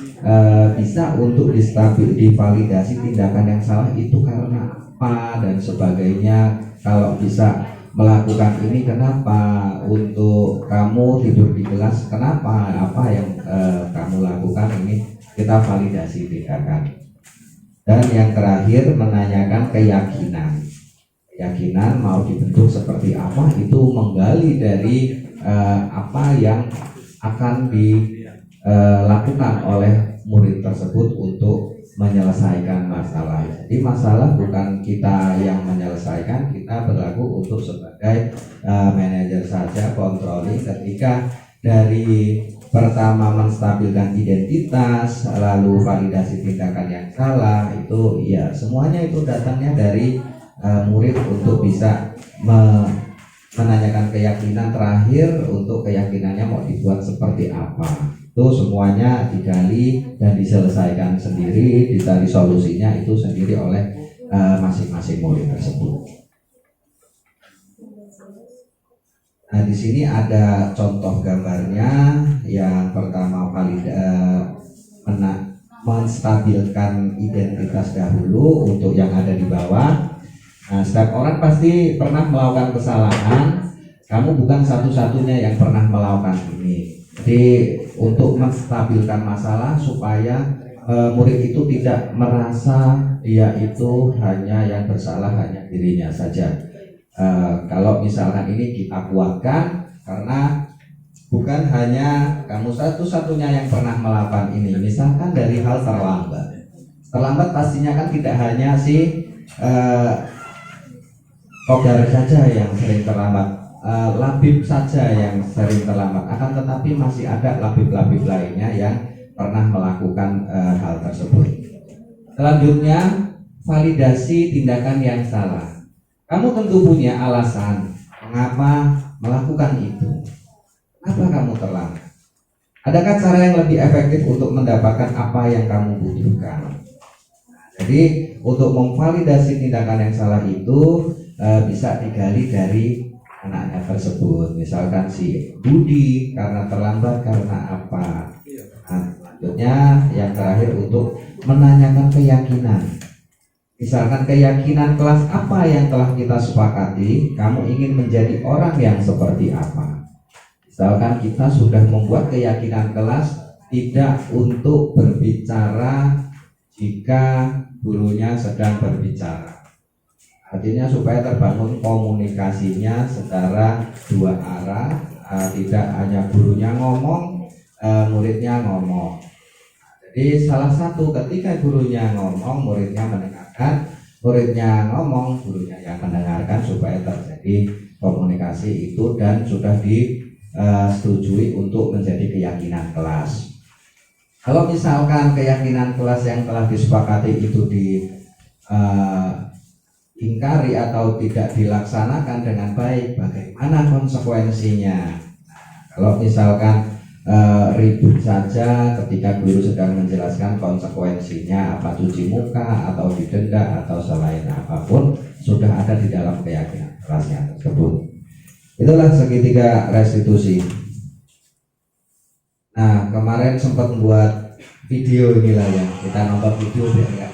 bisa untuk divalidasi tindakan yang salah itu karena apa dan sebagainya. Kalau bisa melakukan ini kenapa, untuk kamu tidur di kelas kenapa, apa yang kamu lakukan, ini kita validasi tindakan. Dan yang terakhir menanyakan keyakinan mau dibentuk seperti apa, itu menggali dari apa yang akan dilakukan oleh murid tersebut untuk menyelesaikan masalah. Jadi masalah bukan kita yang menyelesaikan, kita berlaku untuk sebagai manajer saja, controlling. Ketika dari pertama menstabilkan identitas, lalu validasi tindakan yang salah, itu ya semuanya itu datangnya dari murid untuk bisa menanyakan keyakinan. Terakhir untuk keyakinannya mau dibuat seperti apa, itu semuanya digali dan diselesaikan sendiri, dicari solusinya itu sendiri oleh masing-masing murid tersebut. Nah, di sini ada contoh gambarnya. Yang pertama menstabilkan identitas dahulu untuk yang ada di bawah. Nah, setiap orang pasti pernah melakukan kesalahan. Kamu bukan satu-satunya yang pernah melakukan ini. Jadi untuk menstabilkan masalah supaya murid itu tidak merasa dia itu hanya yang bersalah hanya dirinya saja. Kalau misalkan ini kita kuatkan, karena bukan hanya kamu satu-satunya yang pernah melakukan ini. Misalkan dari hal terlambat pastinya kan tidak hanya si Kogar saja yang sering terlambat, labib saja yang sering terlambat, akan tetapi masih ada labib-labib lainnya yang pernah melakukan hal tersebut. Selanjutnya, validasi tindakan yang salah. Kamu tentu punya alasan mengapa melakukan itu. Kenapa kamu terlambat? Adakah cara yang lebih efektif untuk mendapatkan apa yang kamu butuhkan? Jadi untuk memvalidasi tindakan yang salah itu bisa digali dari anaknya tersebut. Misalkan si Budi karena terlambat karena apa. Nah, selanjutnya yang terakhir untuk menanyakan keyakinan. Misalkan keyakinan kelas apa yang telah kita sepakati, kamu ingin menjadi orang yang seperti apa. Misalkan kita sudah membuat keyakinan kelas tidak untuk berbicara jika gurunya sedang berbicara. Artinya supaya terbangun komunikasinya secara dua arah, tidak hanya gurunya ngomong, muridnya ngomong. Jadi salah satu ketika gurunya ngomong, muridnya mendengarkan, muridnya ngomong, gurunya yang mendengarkan, supaya terjadi komunikasi itu dan sudah disetujui untuk menjadi keyakinan kelas. Kalau misalkan keyakinan kelas yang telah disepakati itu ingkari atau tidak dilaksanakan dengan baik, bagaimana konsekuensinya? Kalau misalkan ribut saja ketika guru sedang menjelaskan, konsekuensinya apa? Cuci muka atau didenda atau selain apapun, sudah ada di dalam keyakinan kelasnya tersebut. Itulah segitiga restitusi. Nah, kemarin sempat membuat video inilah ya, kita nonton video biar enggak.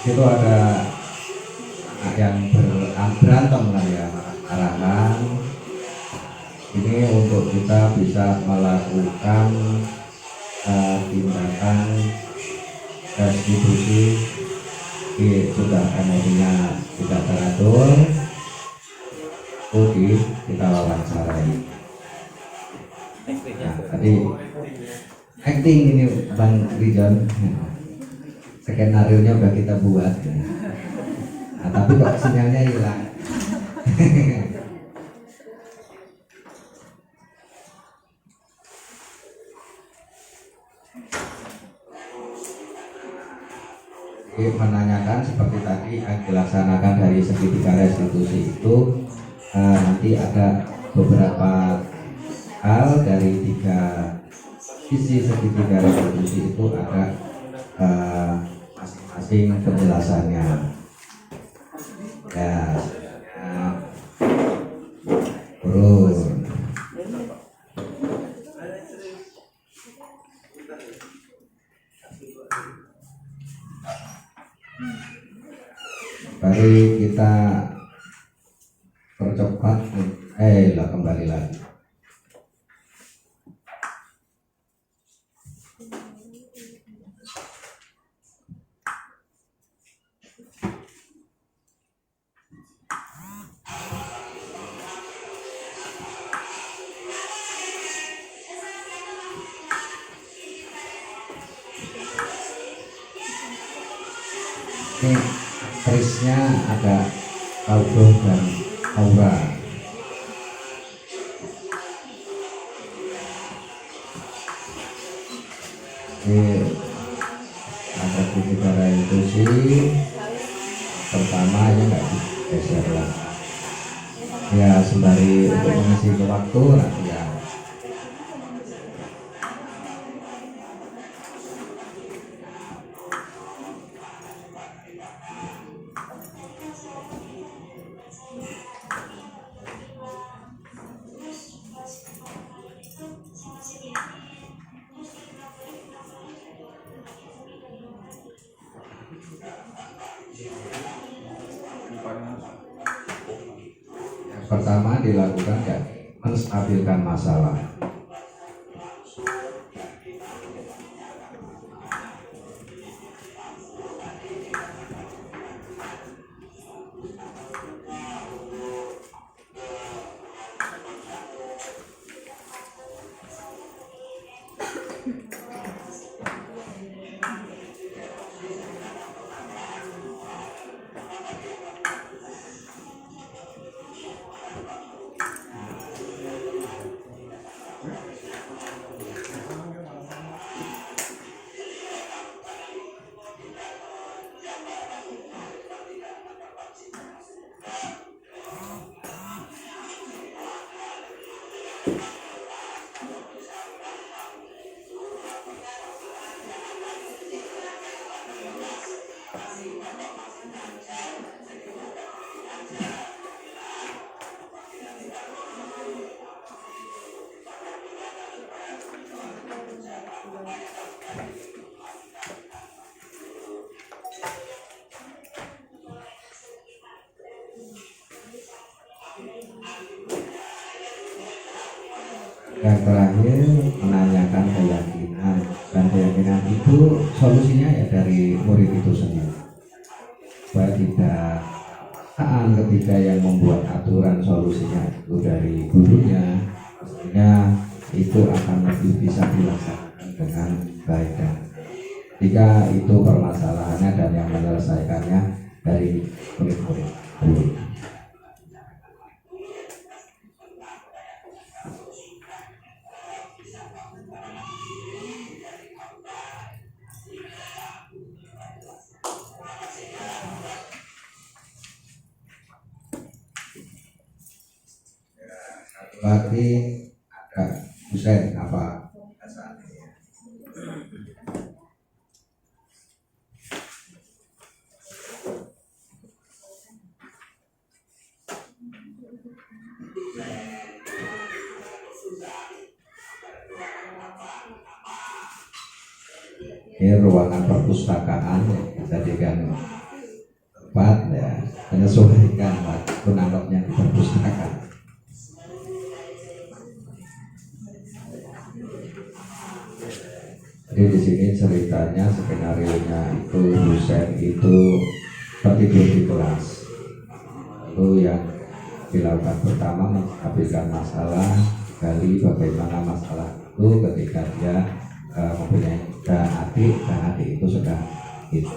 Itu ada anak yang berantem lah ya, marah-marahan. Ini untuk kita bisa melakukan tindakan restitusi. Sudah emosinya tidak teratur, oke, kita wawancarai. Nah, tadi acting ini Bang Rijon, skenario-nya udah kita buat. Nah, tapi kok sinyalnya hilang. Menanyakan seperti tadi yang dilaksanakan dari segitiga restitusi itu, nanti ada beberapa hal dari 3 sisi segitiga restitusi itu, ada masing-masing penjelasannya. Ya, turun. Mari kita percepat. Lah kembali lagi. Ini kerisnya ada audo dan aura. Ini ada di negara itu sih pertama ya nggak digeser lah. Ya sembari untuk mengisi waktu nanti ya. Yang pertama dilakukan ya menstabilkan masalah. Yang terakhir menanyakan keyakinan, dan keyakinan itu solusinya ya dari murid itu sendiri, supaya tidak ketika yang membuat aturan solusinya itu dari gurunya, pastinya itu akan lebih bisa dilaksanakan dengan baik. Dan jika itu permasalahannya dan yang menyelesaikannya dari murid-murid guru. Lagi ada Husain apa bahasanya? Ini ruangan perpustakaan ya, dijadikan tempat ya menyesuaikan penanggapnya di perpustakaan. Jadi di sini ceritanya skenario-nya itu Husain itu tertidur di kelas. Lalu yang dilakukan pertama menstabilkan masalah, gali bagaimana masalah itu ketika dia mempunyai adik dan adik itu sedang itu.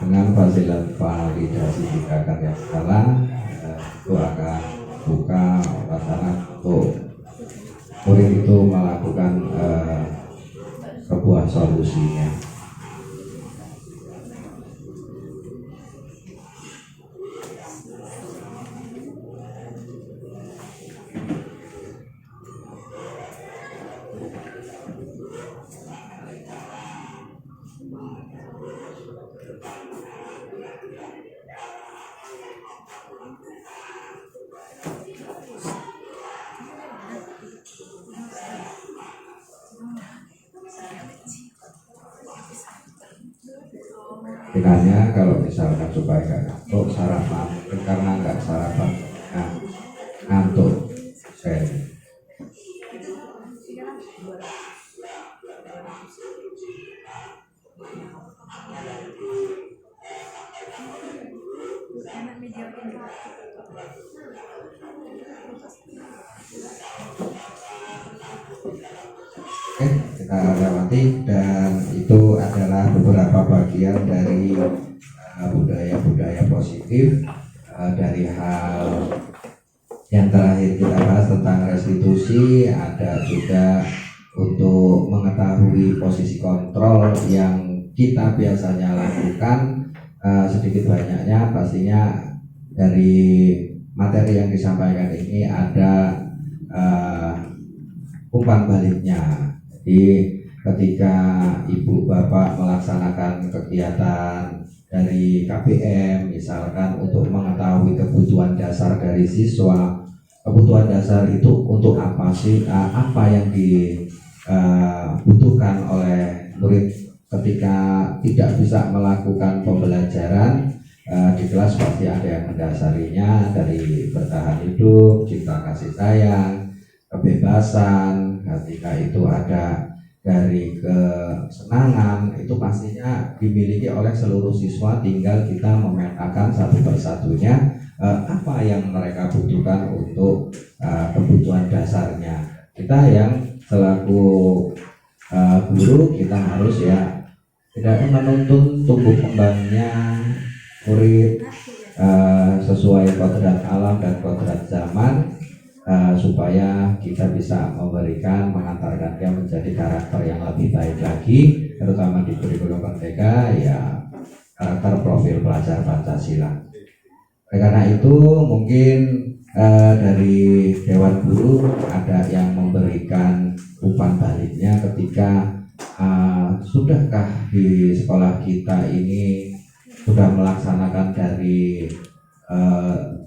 Dengan fasilat validasi tindakan yang salah itu akan buka wacana untuk murid itu melakukan sebuah solusinya. Makanya kalau misalkan supaya nggak ngantuk sarapan, karena nggak sarapan ngantuk saya. Oke, kita lewati, dan itu adalah beberapa bagian dari budaya-budaya positif. Dari hal yang terakhir kita bahas tentang restitusi, ada juga untuk mengetahui posisi kontrol yang kita biasanya lakukan. Sedikit banyaknya pastinya dari materi yang disampaikan ini ada umpan baliknya. Jadi ketika ibu bapak melaksanakan kegiatan dari KBM, misalkan untuk mengetahui kebutuhan dasar dari siswa, kebutuhan dasar itu untuk apa sih, apa yang dibutuhkan oleh murid ketika tidak bisa melakukan pembelajaran di kelas, pasti ada yang mendasarinya dari bertahan hidup, cinta kasih sayang, kebebasan. Ketika itu ada dari kesenangan, itu pastinya dimiliki oleh seluruh siswa. Tinggal kita memetakan satu persatunya apa yang mereka butuhkan untuk kebutuhan dasarnya. Kita yang selaku guru, kita harus ya tidak menuntun tumbuh kembangnya murid sesuai kodrat alam dan kodrat zaman, supaya kita bisa mengantarkan dia menjadi karakter yang lebih baik lagi, terutama di kurikulum merdeka, ya karakter profil pelajar Pancasila. Karena itu mungkin dari Dewan Guru ada yang memberikan umpan baliknya ketika sudahkah di sekolah kita ini sudah melaksanakan dari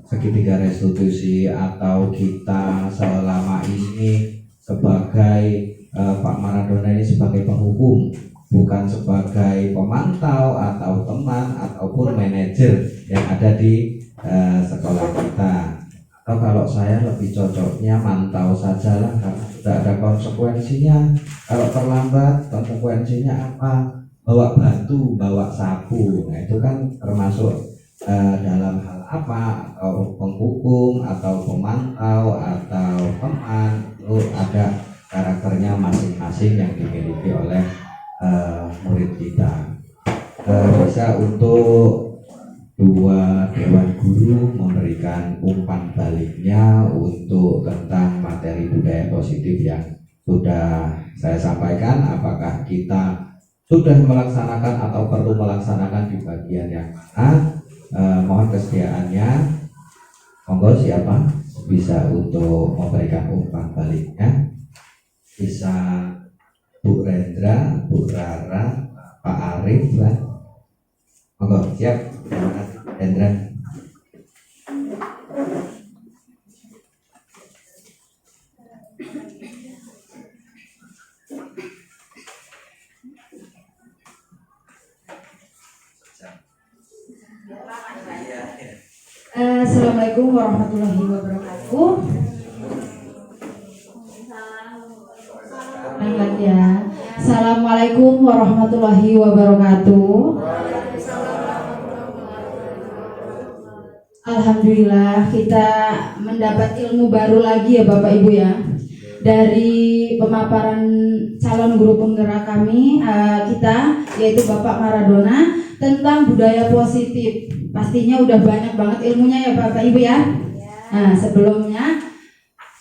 segitiga restitusi, atau kita selama ini sebagai Pak Maradona ini sebagai penghukum, bukan sebagai pemantau atau teman ataupun manajer yang ada di sekolah kita. Atau kalau saya lebih cocoknya mantau sajalah, karena sudah ada konsekuensinya. Kalau terlambat, konsekuensinya apa? Bawa batu, bawa sapu. Nah itu kan termasuk dalam hal apa, atau penghukum atau pemantau atau teman, itu ada karakternya masing-masing yang dimiliki oleh murid kita. Bisa untuk dua Dewan Guru memberikan umpan baliknya untuk tentang materi budaya positif yang sudah saya sampaikan. Apakah kita sudah melaksanakan atau perlu melaksanakan di bagian yang mana? Mohon kesediaannya. Monggo, siapa bisa untuk memberikan umpan baliknya? Bisa Bu Rendra, Bu Rara, Pak Arif lah. Monggo, siap. Terima kasih, Rendra. Assalamualaikum warahmatullahi wabarakatuh. Selamat ya. Assalamualaikum warahmatullahi wabarakatuh. Alhamdulillah kita mendapat ilmu baru lagi ya Bapak Ibu ya. Dari pemaparan calon guru penggerak kami kita, yaitu Bapak Maradona, tentang budaya positif. Pastinya udah banyak banget ilmunya ya Bapak Ibu ya. Nah sebelumnya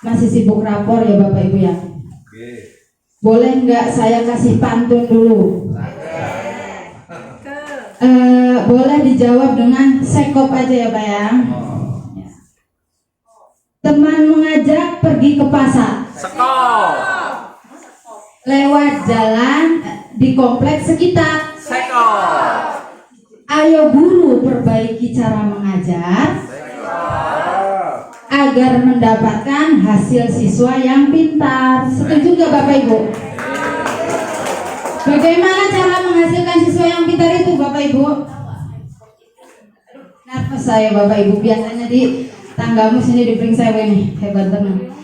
masih sibuk rapor ya Bapak Ibu ya. Boleh nggak saya kasih pantun dulu? Boleh dijawab dengan sekop aja ya Pak ya. Teman mengajak pergi ke pasar. Sekop. Lewat jalan di kompleks sekitar. Sekop. Ayo guru perbaiki cara mengajar agar mendapatkan hasil siswa yang pintar. Setuju nggak Bapak Ibu? Bagaimana cara menghasilkan siswa yang pintar itu Bapak Ibu? Nervous saya Bapak Ibu, biasanya di tanggamu sini di saya nih, hebat banget.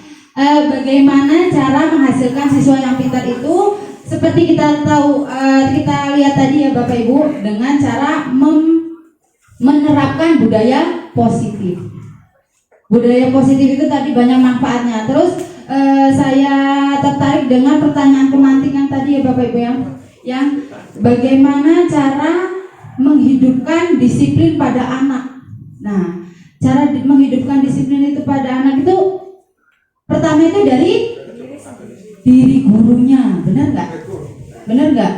Bagaimana cara menghasilkan siswa yang pintar itu? Seperti kita tahu, kita lihat tadi ya Bapak Ibu, dengan cara menerapkan budaya positif. Budaya positif itu tadi banyak manfaatnya. Terus saya tertarik dengan pertanyaan pemantik yang tadi ya Bapak Ibu, yang bagaimana cara menghidupkan disiplin pada anak. Nah, cara menghidupkan disiplin itu pada anak itu pertama itu dari diri gurunya, benar nggak? Benar nggak?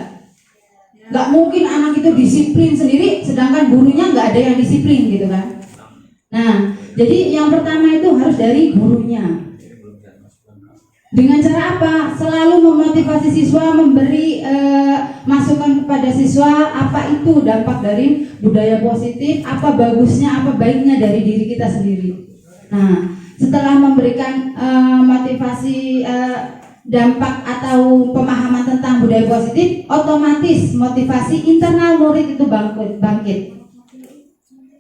Nggak mungkin anak itu disiplin sendiri, sedangkan gurunya nggak ada yang disiplin gitu kan? Nah, jadi yang pertama itu harus dari gurunya. Dengan cara apa? Selalu memotivasi siswa, memberi masukan kepada siswa apa itu dampak dari budaya positif, apa bagusnya, apa baiknya dari diri kita sendiri. Nah, setelah memberikan motivasi dampak atau pemahaman tentang budaya positif, otomatis motivasi internal murid itu bangkit.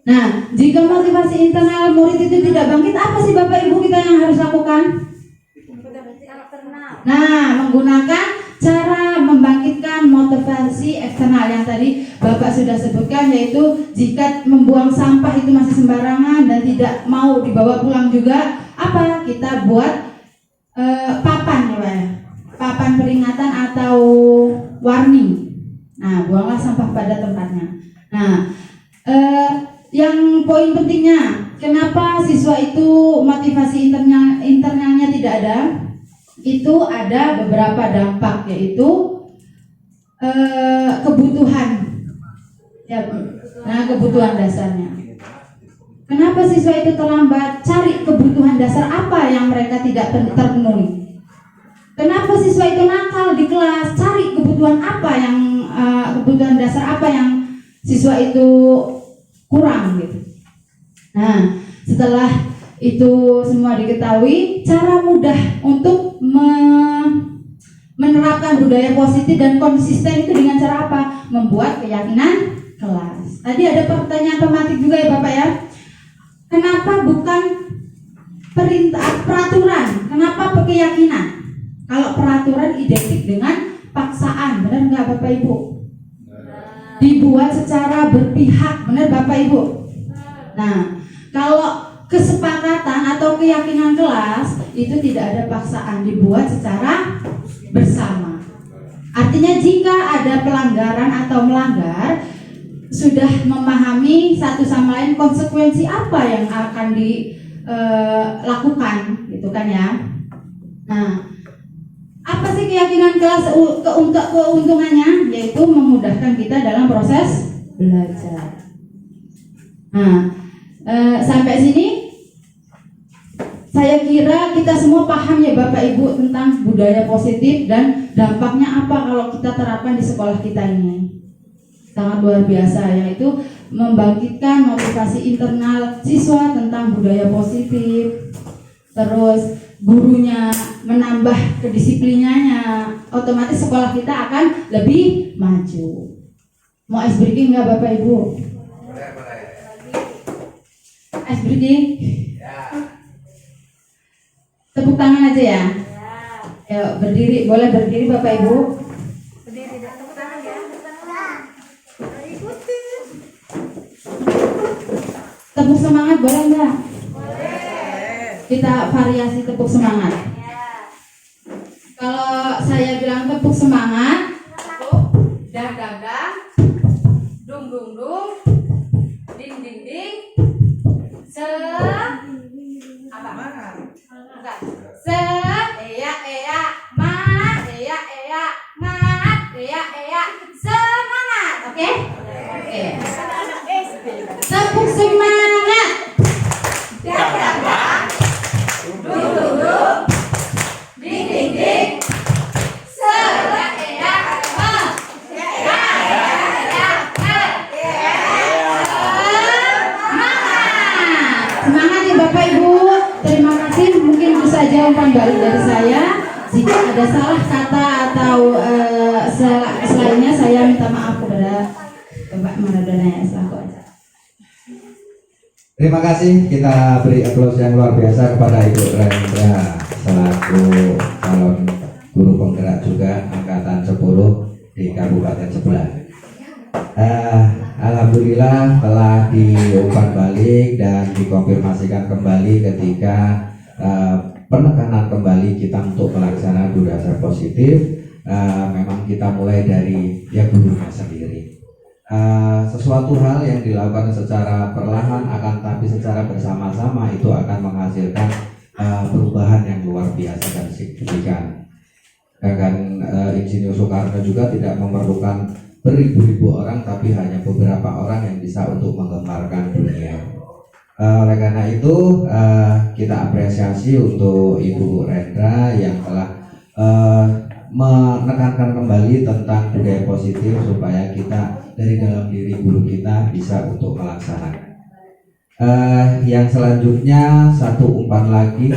Nah, jika motivasi internal murid itu tidak bangkit, apa sih Bapak Ibu kita yang harus lakukan? Nah, menggunakan cara membangkitkan motivasi eksternal yang tadi Bapak sudah sebutkan, yaitu jika membuang sampah itu masih sembarangan dan tidak mau dibawa pulang juga, apa? Kita buat papan ya Pak ya, papan peringatan atau warning. Nah, buanglah sampah pada tempatnya. Nah, yang poin pentingnya, kenapa siswa itu motivasi internalnya tidak ada? Itu ada beberapa dampak, yaitu kebutuhan ya, nah kebutuhan dasarnya. Kenapa siswa itu terlambat? Cari kebutuhan dasar apa yang mereka tidak terpenuhi. Kenapa siswa itu nakal di kelas? Cari kebutuhan apa yang kebutuhan dasar apa yang siswa itu kurang gitu. Nah, setelah itu semua diketahui, cara mudah untuk menerapkan budaya positif dan konsisten itu dengan cara apa? Membuat keyakinan kelas. Tadi ada pertanyaan pemantik juga ya Bapak ya. Kenapa bukan peraturan? Kenapa keyakinan? Kalau peraturan identik dengan paksaan, benar nggak Bapak Ibu? Dibuat secara berpihak, benar Bapak Ibu? Nah, kalau kesepakatan atau keyakinan kelas itu tidak ada paksaan, dibuat secara bersama. Artinya jika ada pelanggaran atau melanggar, sudah memahami satu sama lain konsekuensi apa yang akan dilakukan, gitu kan ya. Nah, apa sih keyakinan kelas untuk keuntungannya? Yaitu memudahkan kita dalam proses belajar. Nah, sampai sini saya kira kita semua paham ya Bapak Ibu tentang budaya positif dan dampaknya apa kalau kita terapkan di sekolah kita ini. Sangat luar biasa, yaitu membangkitkan motivasi internal siswa tentang budaya positif. Terus gurunya menambah kedisiplinannya, otomatis sekolah kita akan lebih maju. Mau ice breaking nggak Bapak Ibu? Ice breaking? Tepuk tangan aja ya. Ya, berdiri, boleh berdiri Bapak Ibu. Berdiri, tepuk tangan ya. Tepuk semangat boleh nggak? Boleh. Kita variasi tepuk semangat. Kalau saya bilang tepuk semangat, tepuk, dag dag dag, dung dung dung, ding ding ding, apa? Enggak. Eya eya, mat, eya eya, mat, eya eya, semangat, oke? Oke. Tepuk semangat. Dag dag dag, dung dung dung, ding ding ding, eya eya, mat, eya eya, mat, semangat ya Bapak Ibu. Terima kasih, mungkin itu saja umpan balik dari saya. Jika ada salah kata atau Maradona yang selaku acara. Terima kasih, kita beri aplaus yang luar biasa kepada Ibu Rendra selaku calon guru penggerak juga angkatan 10 di kabupaten sebelah. Alhamdulillah telah diumpan balik dan dikonfirmasikan kembali ketika penekanan kembali kita untuk melaksanakan budaya positif. Memang kita mulai dari ya gurunya sendiri. Sesuatu hal yang dilakukan secara perlahan akan tapi secara bersama-sama itu akan menghasilkan perubahan yang luar biasa dan signifikan. Dan Insinyur Soekarno juga tidak memerlukan beribu-ribu orang tapi hanya beberapa orang yang bisa untuk menggemparkan dunia. Oleh karena itu kita apresiasi untuk Ibu Rendra yang telah menekankan kembali tentang budaya positif supaya kita dari dalam diri guru kita bisa untuk melaksanakan. Yang selanjutnya satu umpan lagi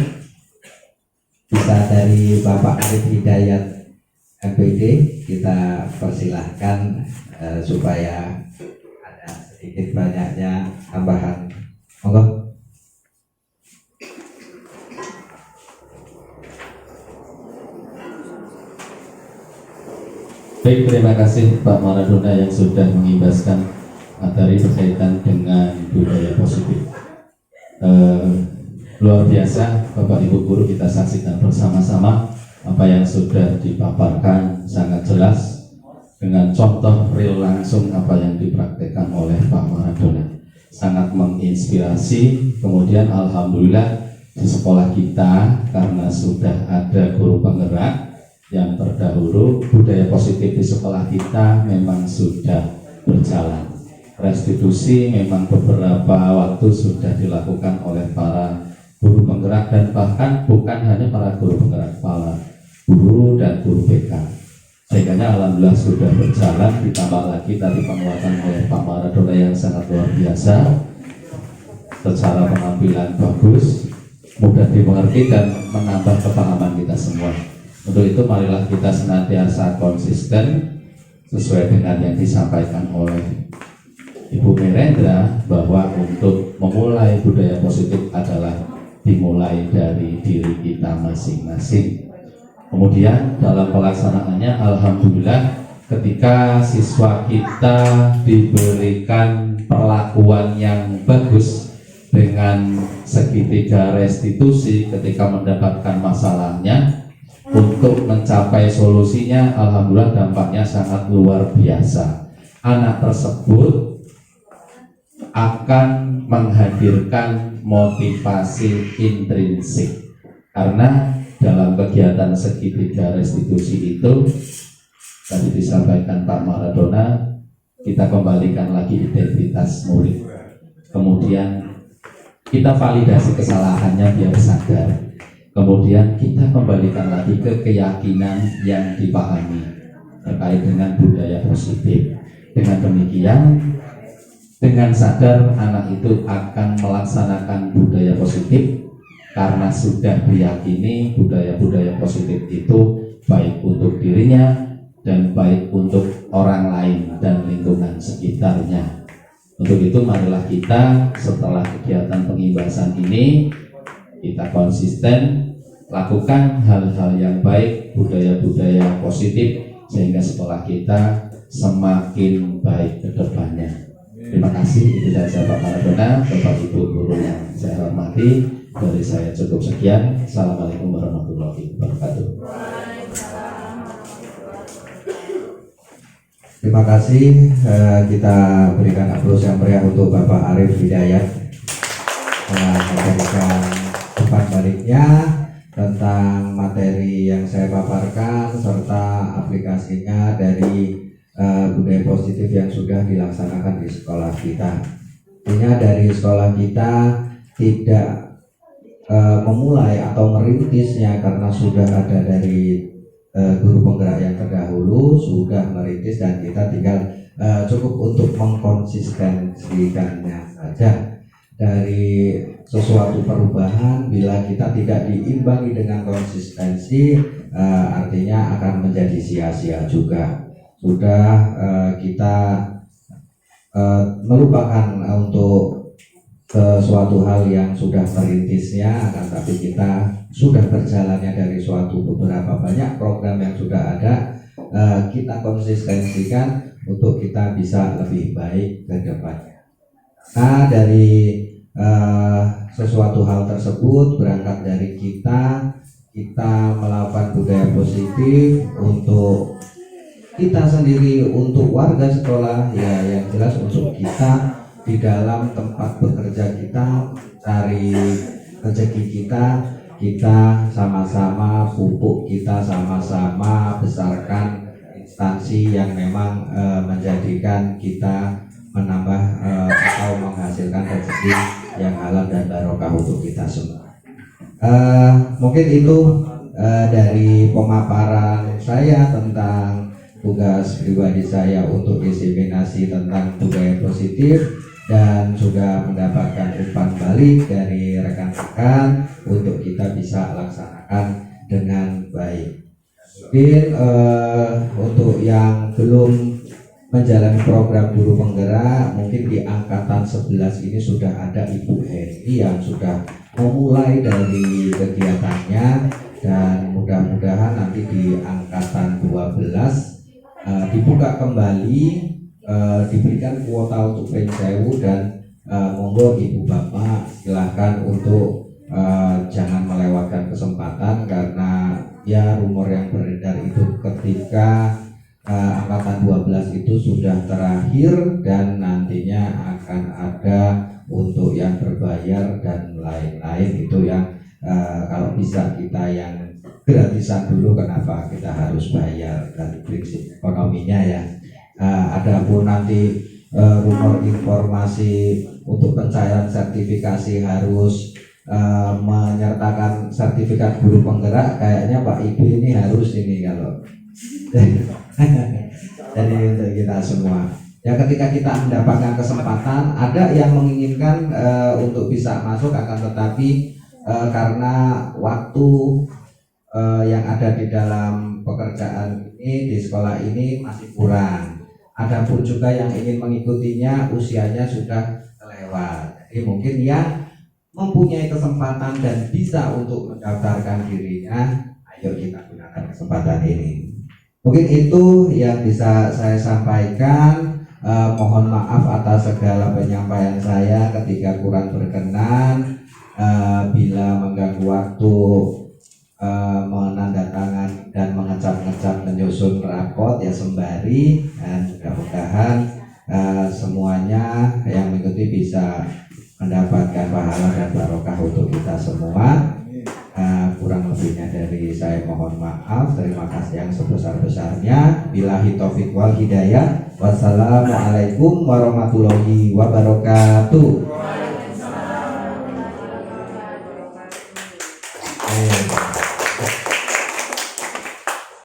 bisa dari Bapak Arif Hidayat MPD, kita persilahkan supaya ada sedikit banyaknya tambahan. Monggo. Baik, terima kasih Pak Maradona yang sudah mengimbaskan materi berkaitan dengan budaya positif. Luar biasa, Bapak Ibu Guru, kita saksikan bersama-sama apa yang sudah dipaparkan sangat jelas dengan contoh real langsung apa yang dipraktekkan oleh Pak Maradona. Sangat menginspirasi. Kemudian alhamdulillah di sekolah kita karena sudah ada guru penggerak yang terdahulu, budaya positif di sekolah kita memang sudah berjalan. Restitusi memang beberapa waktu sudah dilakukan oleh para guru penggerak dan bahkan bukan hanya para guru penggerak, para guru dan guru BK. Sehingga alhamdulillah sudah berjalan, ditambah lagi tadi penguatan oleh Pak Maradona yang sangat luar biasa. Secara penampilan bagus, mudah dimengerti dan menambah kepahaman kita semua. Untuk itu marilah kita senantiasa konsisten sesuai dengan yang disampaikan oleh Ibu Merendra bahwa untuk memulai budaya positif adalah dimulai dari diri kita masing-masing. Kemudian dalam pelaksanaannya alhamdulillah ketika siswa kita diberikan perlakuan yang bagus dengan segitiga restitusi ketika mendapatkan masalahnya, untuk mencapai solusinya, alhamdulillah dampaknya sangat luar biasa. Anak tersebut akan menghadirkan motivasi intrinsik karena dalam kegiatan segitiga restitusi itu tadi disampaikan Pak Maradona, kita kembalikan lagi identitas murid. Kemudian kita validasi kesalahannya biar sadar. Kemudian kita kembalikan lagi ke keyakinan yang dipahami terkait dengan budaya positif. Dengan demikian, dengan sadar anak itu akan melaksanakan budaya positif karena sudah diyakini budaya-budaya positif itu baik untuk dirinya dan baik untuk orang lain dan lingkungan sekitarnya. Untuk itu marilah kita setelah kegiatan pengimbasan ini kita konsisten lakukan hal-hal yang baik, budaya-budaya positif sehingga sekolah kita semakin baik ke depannya. Terima kasih, itu saja Pak Maradona, Bapak Ibu Guru yang saya hormati. Dari saya cukup sekian. Assalamualaikum warahmatullahi wabarakatuh. Terima kasih, kita berikan aplaus yang meriah untuk Bapak Arif Hidayat memberikan umpan baliknya tentang materi yang saya paparkan serta aplikasinya dari budaya positif yang sudah dilaksanakan di sekolah kita. Artinya dari sekolah kita tidak memulai atau merintisnya karena sudah ada dari guru penggerak yang terdahulu sudah merintis dan kita tinggal cukup untuk mengkonsistensikannya saja. Dari sesuatu perubahan bila kita tidak diimbangi dengan konsistensi artinya akan menjadi sia-sia juga. Sudah kita melupakan untuk sesuatu hal yang sudah merintisnya, akan tapi kita sudah berjalannya dari suatu beberapa banyak program yang sudah ada, kita konsistensikan untuk kita bisa lebih baik ke depannya. Nah, dari sesuatu hal tersebut berangkat dari kita melakukan budaya positif untuk kita sendiri, untuk warga sekolah, ya yang jelas untuk kita di dalam tempat bekerja kita, cari rezeki kita sama-sama pupuk, kita sama-sama besarkan instansi yang memang menjadikan kita menambah atau menghasilkan rezeki yang halal dan barokah untuk kita semua. Mungkin itu dari pemaparan saya tentang tugas pribadi saya untuk diseminasi tentang budaya positif, dan sudah mendapatkan umpan balik dari rekan-rekan untuk kita bisa laksanakan dengan baik. Mungkin untuk yang belum menjalani program guru penggerak, mungkin di angkatan 11 ini sudah ada Ibu Heni yang sudah memulai dari kegiatannya, dan mudah-mudahan nanti di angkatan 12 dibuka kembali, diberikan kuota untuk pensewu, dan monggo ibu bapak silahkan untuk jangan melewatkan kesempatan, karena ya rumor yang beredar itu ketika angkatan 12 itu sudah terakhir dan nantinya akan ada untuk yang berbayar dan lain-lain, itu yang kalau bisa kita yang gratisan dulu, kenapa kita harus bayar, dari prinsip ekonominya ya. Adapun nanti rumor informasi untuk pencairan sertifikasi harus menyertakan sertifikat guru penggerak, kayaknya Pak Ibu ini harus ini kalau jadi untuk kita semua ya, ketika kita mendapatkan kesempatan, ada yang menginginkan untuk bisa masuk, akan tetapi karena waktu yang ada di dalam pekerjaan ini di sekolah ini masih kurang. Adapun juga yang ingin mengikutinya usianya sudah kelewat. Jadi mungkin yang mempunyai kesempatan dan bisa untuk mendaftarkan dirinya, ayo kita gunakan kesempatan ini. Mungkin itu yang bisa saya sampaikan. Mohon maaf atas segala penyampaian saya ketika kurang berkenan, bila mengganggu waktu menandatangan dan mengecap-ngecap menyusun rapot ya sembari, dan mudah-mudahan semuanya yang mengikuti bisa mendapatkan pahala dan barokah untuk kita semua. Kurang lebihnya dari saya mohon maaf. Terima kasih yang sebesar-besarnya. Billahi taufiq wal hidayah. Wassalamualaikum warahmatullahi wabarakatuh.